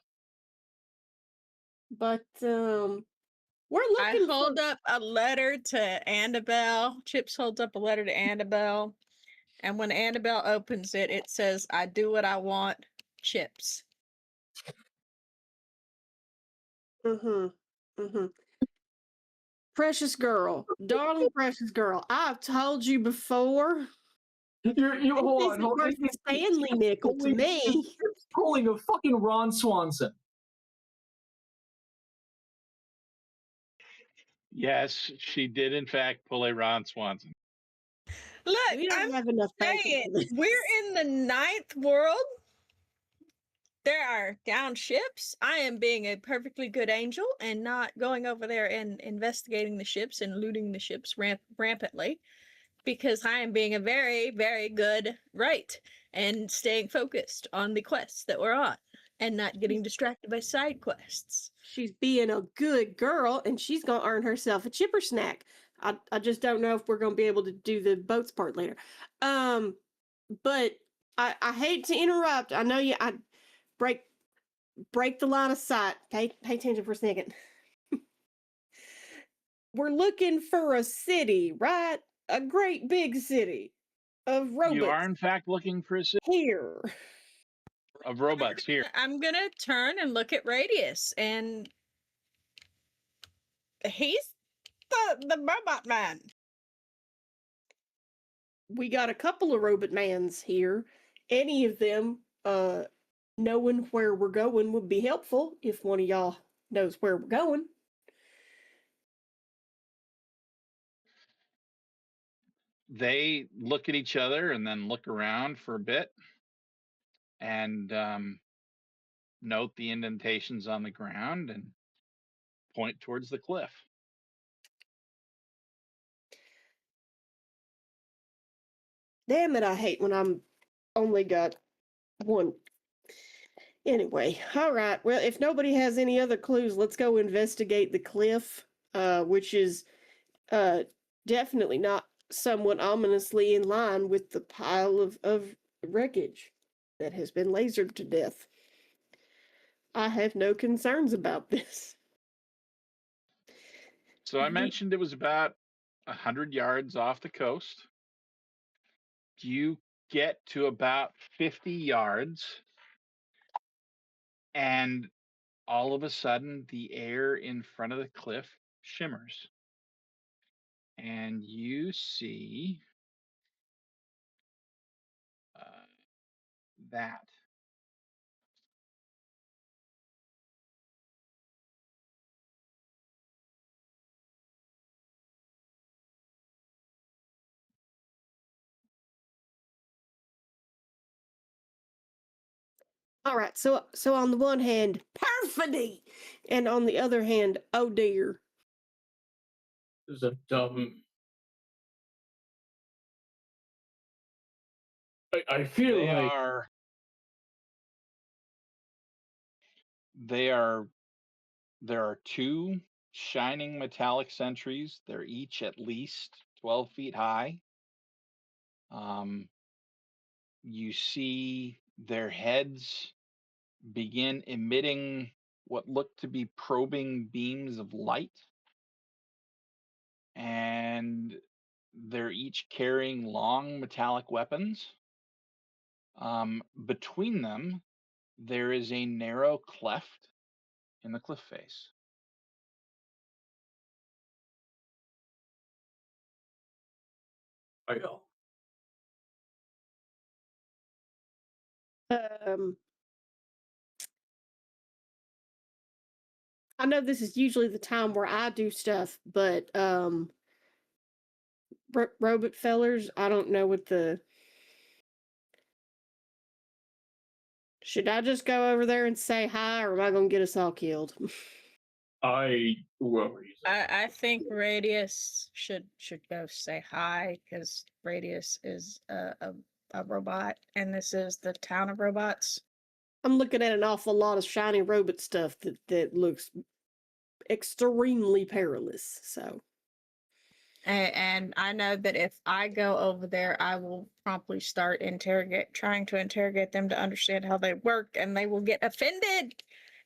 but we're I looking hold for up a letter to Annabelle. Chips holds up a letter to Annabelle. And when Annabelle opens it, it says, I do what I want, Chips. mm-hmm. Precious girl, darling precious girl. I've told you before. You This hold on, isn't worth a Stanley nickel to me. It's pulling a fucking Ron Swanson. Yes, she did in fact pull a Ron Swanson. Look, We don't I'm have enough bacon saying, for this. we're in the ninth world. There are down ships. I am being a perfectly good angel and not going over there and investigating the ships and looting the ships rampantly, because I am being a very, very good right and staying focused on the quests that we're on and not getting distracted by side quests. She's being a good girl and she's gonna earn herself a chipper snack. I just don't know if we're gonna be able to do the boats part later. But I hate to interrupt. I know I break the line of sight. Pay attention for a second. We're looking for a city, right? A great big city of You are robots in fact looking for a city here. of robots here. I'm gonna turn and look at Radius, and he's the robot man. We got a couple of robot mans here. Any of them, knowing where we're going would be helpful if one of y'all knows where we're going. They look at each other and then look around for a bit and note the indentations on the ground and point towards the cliff. Damn it, I hate when I'm only got one. Anyway, all right. Well, if nobody has any other clues, let's go investigate the cliff, which is definitely not somewhat ominously in line with the pile of wreckage that has been lasered to death. I have no concerns about this. So I mentioned it was about 100 yards off the coast. You get to about 50 yards, and all of a sudden, the air in front of the cliff shimmers. And you see that. All right. So on the one hand, perfidy, and on the other hand, oh dear. This is a dumb. I feel They like are. They are. There are two shining metallic sentries. They're each at least 12 feet high. You see their heads begin emitting what look to be probing beams of light, and they're each carrying long metallic weapons. Between them, there is a narrow cleft in the cliff face. I know. I know this is usually the time where I do stuff, but robot fellers, I don't know what the. Should I just go over there and say hi, or am I gonna get us all killed? Whoever you say. I think Radius should go say hi because Radius is a robot, and this is the town of robots. I'm looking at an awful lot of shiny robot stuff that looks extremely perilous. So And I know that if I go over there, I will promptly start trying to interrogate them to understand how they work, and they will get offended.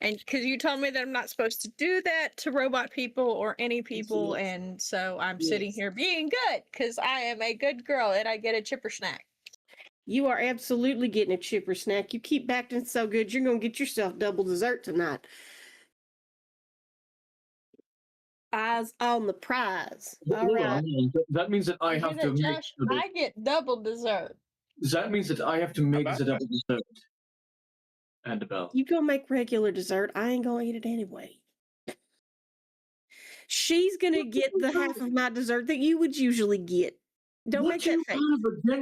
And because you told me that I'm not supposed to do that to robot people or any people, Yes. and so I'm sitting Yes. here being good because I am a good girl and I get a chipper snack. You are absolutely getting a chipper snack. You keep acting so good, you're gonna get yourself double dessert tonight. Eyes on the prize. All Hold right. on. That means that I You have hear to that, make. Josh? I get double dessert. That means that I have to make about the that? double dessert. Annabelle. You gonna make regular dessert. I ain't gonna eat it anyway. She's gonna get the half of my dessert that you would usually get. Don't make that face.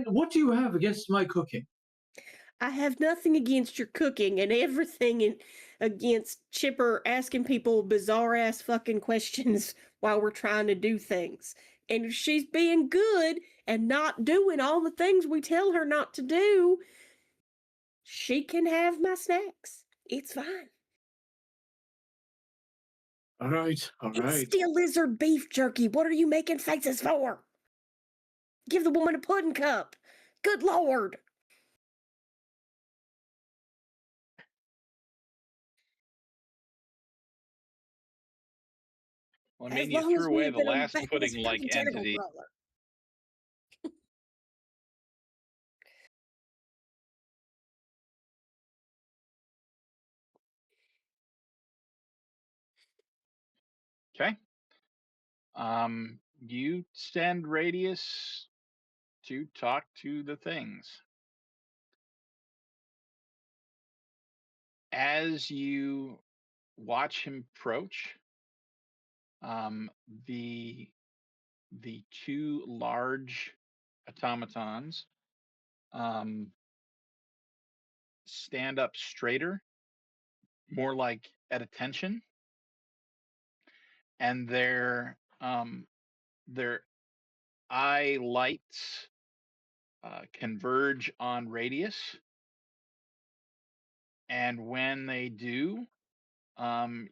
What do you have against my cooking? I have nothing against your cooking and everything against Chipper asking people bizarre ass fucking questions while we're trying to do things. And if she's being good and not doing all the things we tell her not to do, she can have my snacks. It's fine. All right. It's still lizard beef jerky. What are you making faces for? Give the woman a pudding cup. Good Lord. Well, I As mean, you long as threw we away have the been on the last back of this pudding-like fucking tentacle entity. crawler. Okay. You send Radius to talk to the things. As you watch him approach, the two large automatons stand up straighter, more like at attention, and their eye lights converge on Radius, and when they do,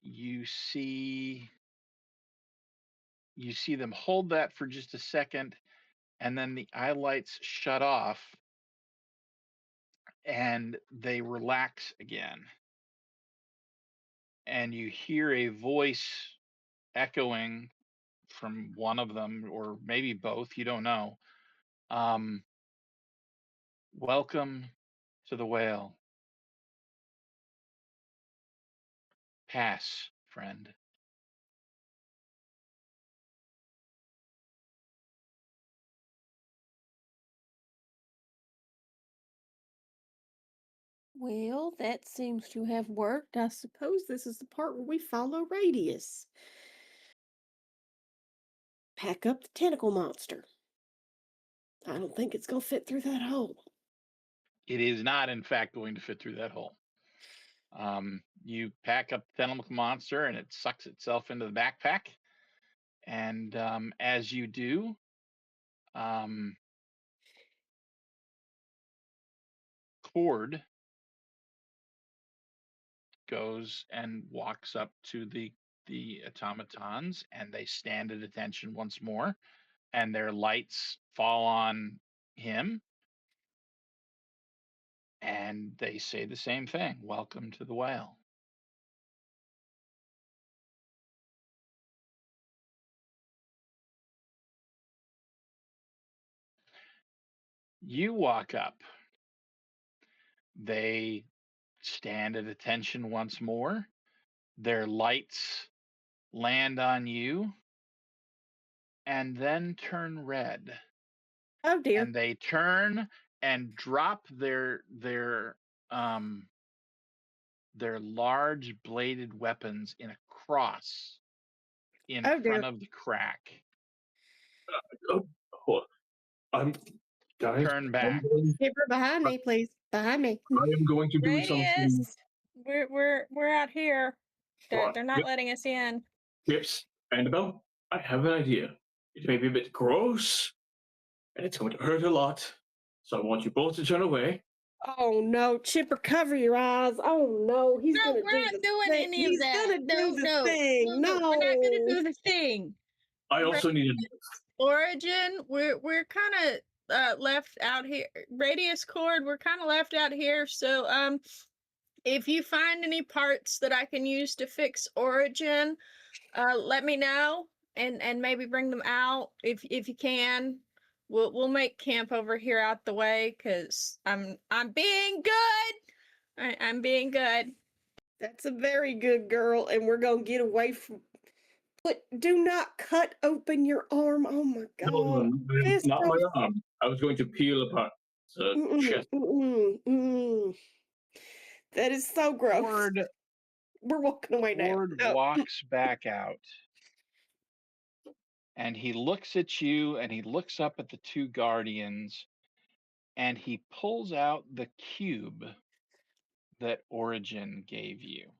you see them hold that for just a second, and then the eye lights shut off and they relax again, and you hear a voice echoing from one of them, or maybe both, you don't know. Welcome to the whale. Pass, friend. Well, that seems to have worked. I suppose this is the part where we follow Radius. Pack up the tentacle monster. I don't think it's going to fit through that hole. It is not, in fact, going to fit through that hole. You pack up the tentacle monster, and it sucks itself into the backpack. And as you do, Cord goes and walks up to the automatons, and they stand at attention once more, and their lights fall on him, and they say the same thing: "Welcome to the whale." You walk up. They stand at attention once more. Their lights land on you and then turn red. Oh dear. And they turn and drop their large bladed weapons in a cross in Oh dear. front of the crack. Oh, I'm guys. Turn back. Skipper, behind me, please. Behind me. I am going to do something. Radius, we're out here. Right. They're not letting us in. Chips, Annabelle, I have an idea. It may be a bit gross, and it's going to hurt a lot. So I want you both to turn away. Oh no, Chipper, cover your eyes. Oh no, he's No, gonna we're do not the doing thing. any of He's that. gonna do the No, thing. no, No, we're not gonna do the thing. I also need Origin, we're kind of left out here. Radius Cord, we're kind of left out here. So if you find any parts that I can use to fix Origin, let me know and maybe bring them out if you can. We'll make camp over here out the way because I'm being good. I'm being good. that's a very good girl, and we're gonna get away from. But do not cut open your arm. Oh my god. This not my goes- arm. I was going to peel apart the chest. That is so gross. Cord, We're walking away now. Cord No. walks back out, and he looks at you, and he looks up at the two guardians, and he pulls out the cube that Origin gave you.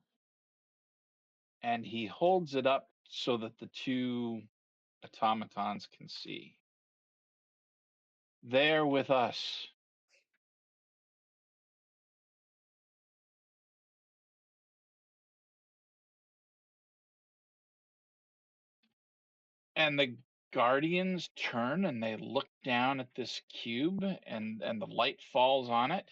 And he holds it up so that the two automatons can see. They're with us. And the guardians turn and they look down at this cube, and the light falls on it.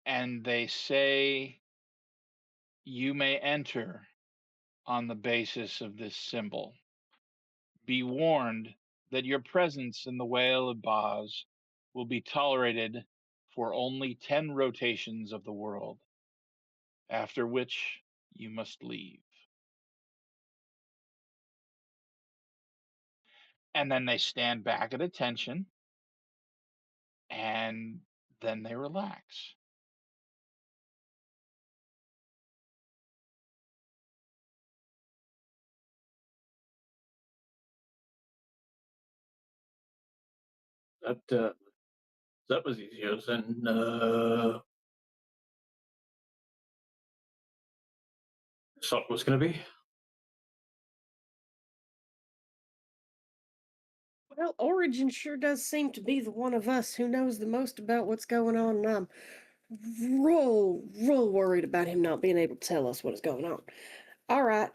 And they say, "You may enter on the basis of this symbol. Be warned that your presence in the Whale of Boz will be tolerated for only 10 rotations of the world, after which you must leave." And then they stand back at attention, and then they relax. That was easier than thought it was going to be. Well, Origin sure does seem to be the one of us who knows the most about what's going on, and I'm real worried about him not being able to tell us what is going on. All right,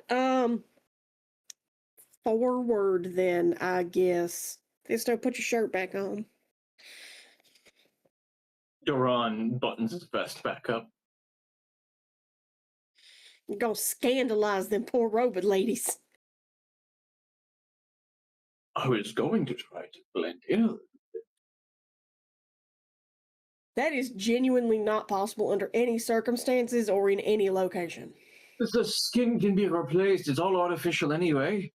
forward then, I guess. Fisto, put your shirt back on. Doran buttons his vest back up. You're gonna scandalize them poor robot ladies. I was going to try to blend in. That is genuinely not possible under any circumstances or in any location. The skin can be replaced. It's all artificial anyway.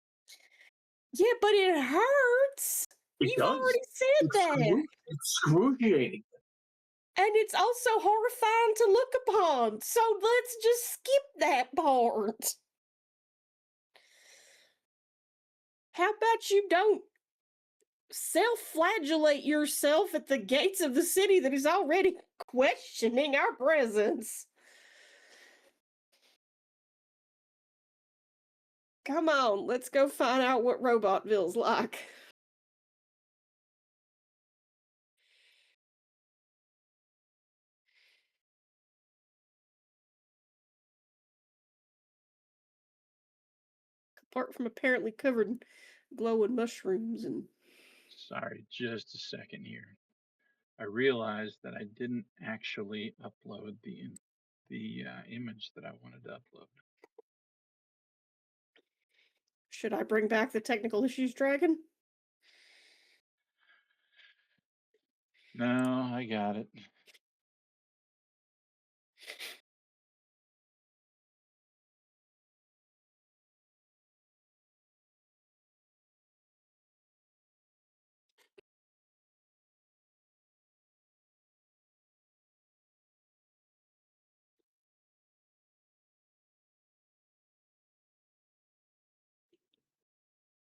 Yeah, but it hurts. It You've does. already said that. It's excruciating. And it's also horrifying to look upon. So let's just skip that part. How about you don't self-flagellate yourself at the gates of the city that is already questioning our presence. Come on, let's go find out what Robotville's like. Apart from apparently covered in glowing mushrooms and... Sorry, just a second here. I realized that I didn't actually upload the image that I wanted to upload. Should I bring back the technical issues dragon? No, I got it.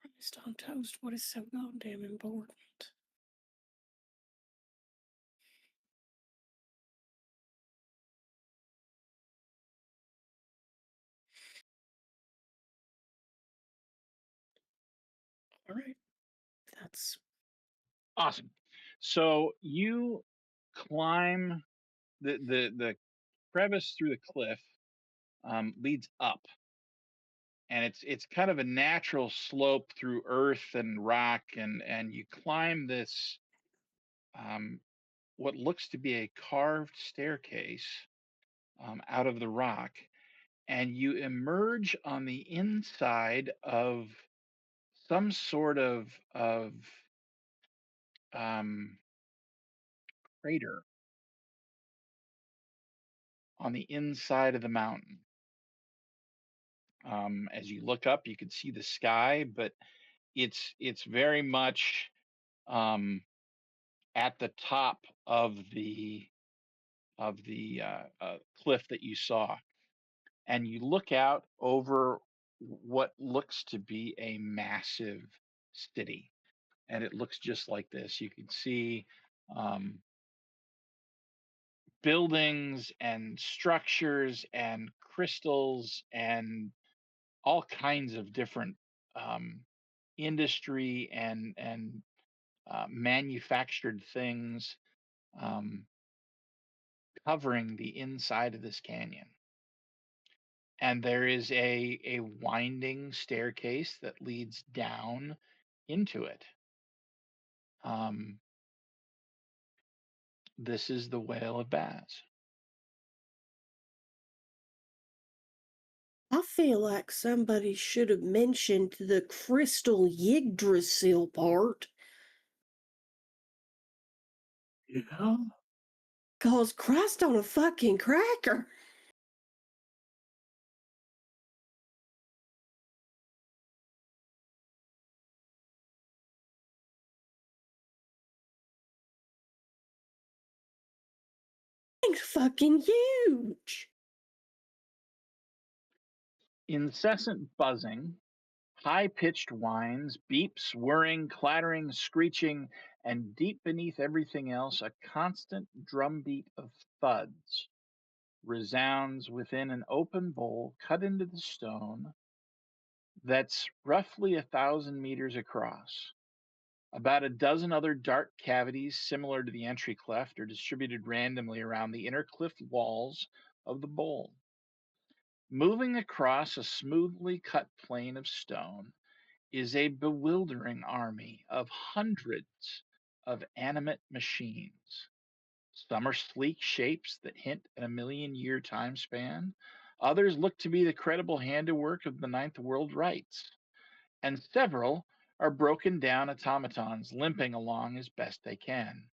Christ on toast, what is so goddamn important? All right, that's Awesome. So you climb the crevice through the cliff, leads up, and it's kind of a natural slope through earth and rock, and you climb this what looks to be a carved staircase out of the rock, and you emerge on the inside of some sort of um, crater on the inside of the mountain. As you look up, you can see the sky, but it's very much um, at the top of the cliff that you saw, and you look out over what looks to be a massive city, and it looks just like this. You can see um, buildings and structures and crystals and all kinds of different um, industry and manufactured things um, covering the inside of this canyon. And there is a winding staircase that leads down into it. Um, this is the Whale of Baz. I feel like somebody should have mentioned the crystal Yggdrasil part. Yeah. Cause Christ on a fucking cracker. Thing's fucking huge. Incessant buzzing, high pitched whines, beeps, whirring, clattering, screeching, and deep beneath everything else, a constant drumbeat of thuds resounds within an open bowl cut into the stone that's roughly 1,000 meters across. About a dozen other dark cavities similar to the entry cleft are distributed randomly around the inner cliff walls of the bowl. Moving across a smoothly cut plane of stone is a bewildering army of hundreds of animate machines. Some are sleek shapes that hint at a million-year time span. Others look to be the credible handiwork of the Ninth World Rites. And several are broken down automatons limping along as best they can.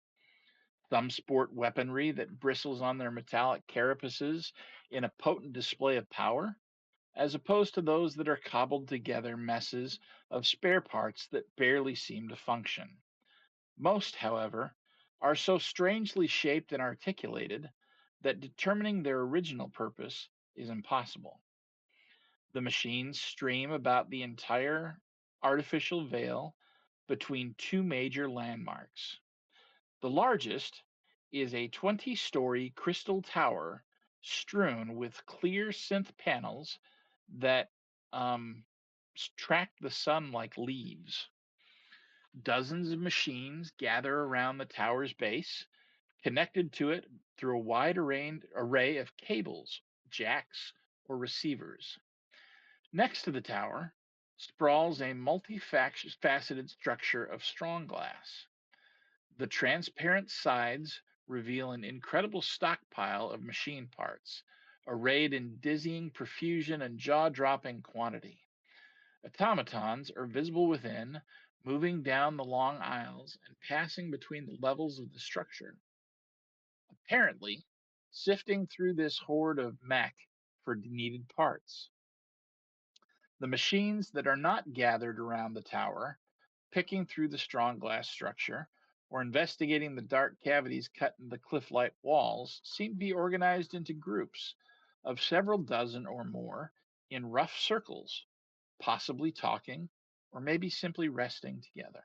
Some sport weaponry that bristles on their metallic carapaces in a potent display of power, as opposed to those that are cobbled together messes of spare parts that barely seem to function. Most, however, are so strangely shaped and articulated that determining their original purpose is impossible. The machines stream about the entire artificial veil between two major landmarks. The largest is a 20-story crystal tower strewn with clear synth panels that track the sun like leaves. Dozens of machines gather around the tower's base, connected to it through a wide array of cables, jacks, or receivers. Next to the tower sprawls a multifaceted structure of strong glass. The transparent sides reveal an incredible stockpile of machine parts, arrayed in dizzying profusion and jaw dropping quantity. Automatons are visible within, moving down the long aisles and passing between the levels of the structure, apparently sifting through this horde of mech for needed parts. The machines that are not gathered around the tower, picking through the strong glass structure, or investigating the dark cavities cut in the cliff-like walls, seem to be organized into groups of several dozen or more in rough circles, possibly talking or maybe simply resting together.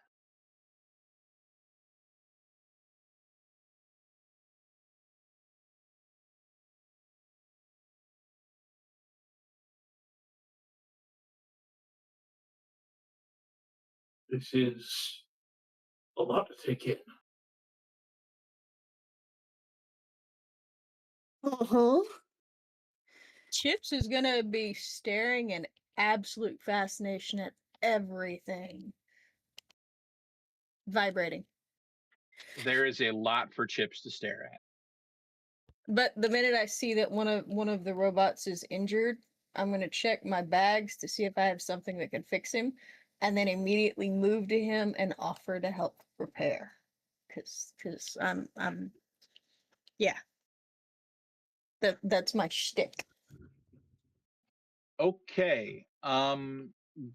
This is a lot to take in. Uh-huh. Chips is gonna be staring in absolute fascination at everything. Vibrating. There is a lot for Chips to stare at. But the minute I see that one of the robots is injured, I'm gonna check my bags to see if I have something that can fix him, and then immediately move to him and offer to help repair. Cause I'm yeah. That's my shtick. Okay.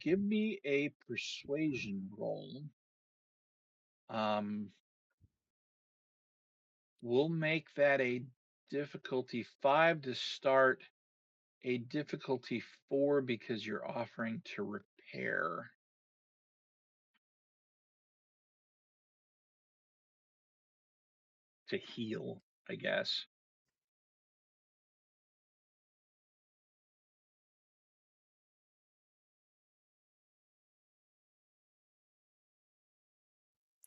Give me a persuasion roll. We'll make that a difficulty 5 to start, a difficulty 4 because you're offering to repair. To heal, I guess.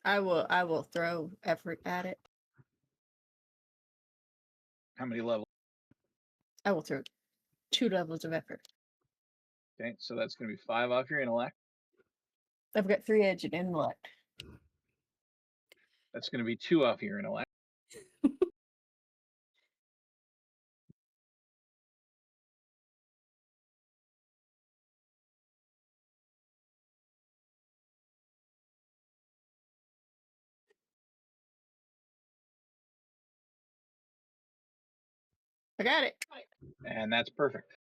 I will throw effort at it. How many levels? I will throw 2 levels of effort. Okay, so that's going to be 5 off your intellect. I've got 3-edged intellect. That's going to be 2 off your intellect. I got it. And that's perfect.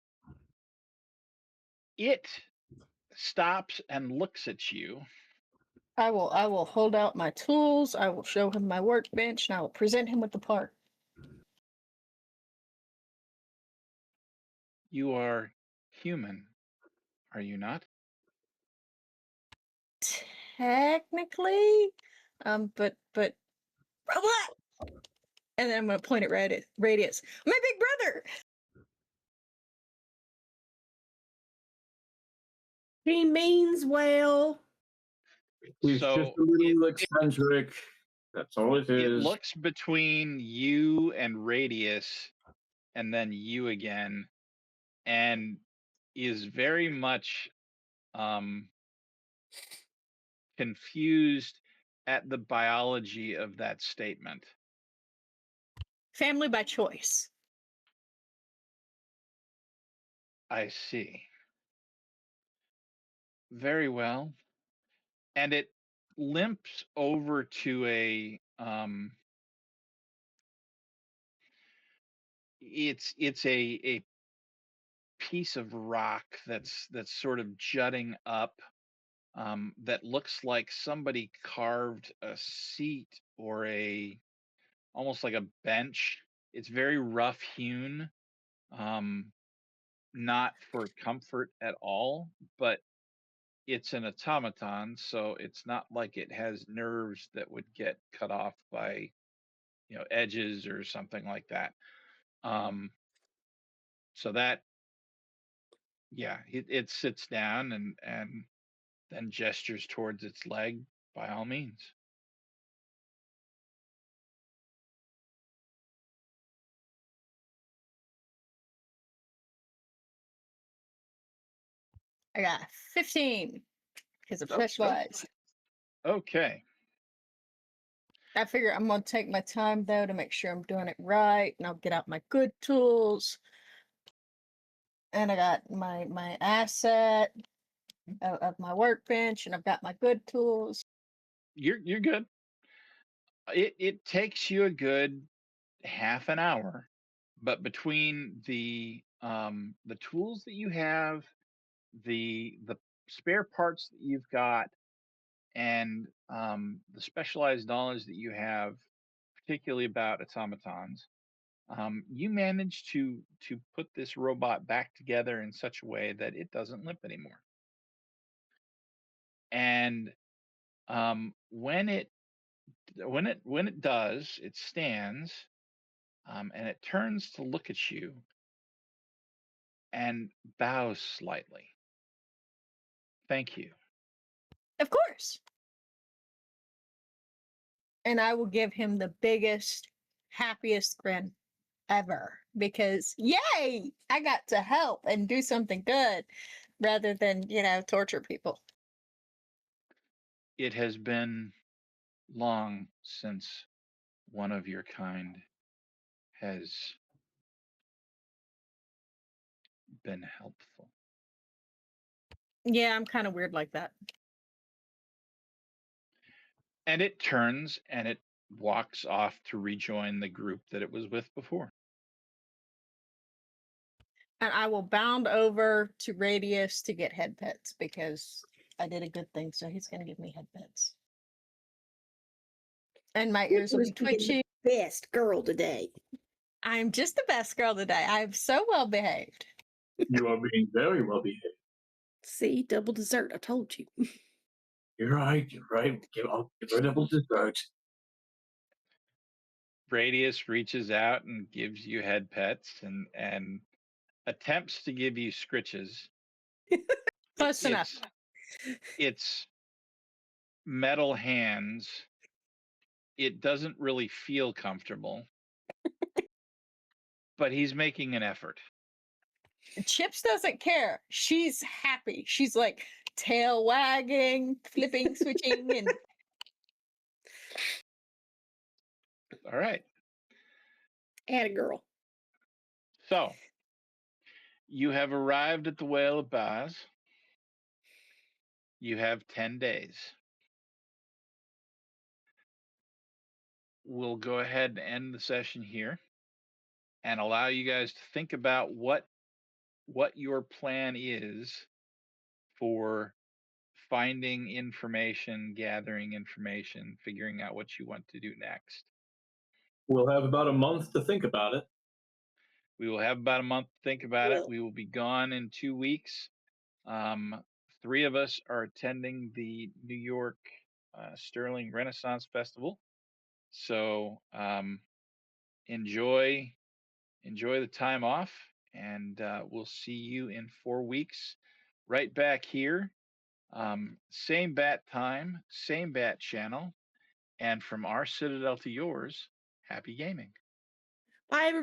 It stops and looks at you. I will hold out my tools, I will show him my workbench, and I will present him with the part. You are human, are you not? Technically, but robot. And then I'm gonna point at Radius. My big brother. He means well. He's So just a little eccentric. That's all it it is. looks between you and Radius and then you again, and is very much confused at the biology of that statement. Family by choice. I see. Very well. And it limps over to it's a piece of rock that's sort of jutting up, that looks like somebody carved a seat or almost like a bench. It's very rough hewn, not for comfort at all, but it's an automaton, so it's not like it has nerves that would get cut off by, edges or something like that. So that, yeah, it sits down and then gestures towards its leg by all means. I got 15 because I'm Oh, specialized. Okay. I figure I'm gonna take my time though to make sure I'm doing it right, and I'll get out my good tools. And I got my asset of my workbench, and I've got my good tools. You're good. It takes you a good half an hour, but between the tools that you have, the spare parts that you've got, and the specialized knowledge that you have, particularly about automatons, you manage to put this robot back together in such a way that it doesn't limp anymore. And when it does, it stands, and it turns to look at you and bows slightly. Thank you. Of course. And I will give him the biggest, happiest grin ever because yay, I got to help and do something good rather than, torture people. It has been long since one of your kind has been helpful. Yeah, I'm kind of weird like that. And it turns and it walks off to rejoin the group that it was with before. And I will bound over to Radius to get head pets because I did a good thing, so he's going to give me head pets. And my ears will be twitching. Best girl today. I'm just the best girl today. I'm so well behaved. You are being very well behaved. See, double dessert. I told you. You're right. I'll give her a double dessert. Radius reaches out and gives you head pets and attempts to give you scritches. Close enough. It's metal hands. It doesn't really feel comfortable, but he's making an effort. Chips doesn't care. She's happy. She's like tail wagging, flipping, switching, and All right. And a girl. So you have arrived at the Whale of Baz. You have 10 days. We'll go ahead and end the session here and allow you guys to think about what your plan is for finding information, gathering information, figuring out what you want to do next. We'll have about a month to think about it. We will have about a month to think about it. We will be gone in 2 weeks. 3 of us are attending the New York Sterling Renaissance Festival. So enjoy the time off, and we'll see you in 4 weeks right back here. Same bat time, same bat channel, and from our Citadel to yours, happy gaming. Bye, everybody.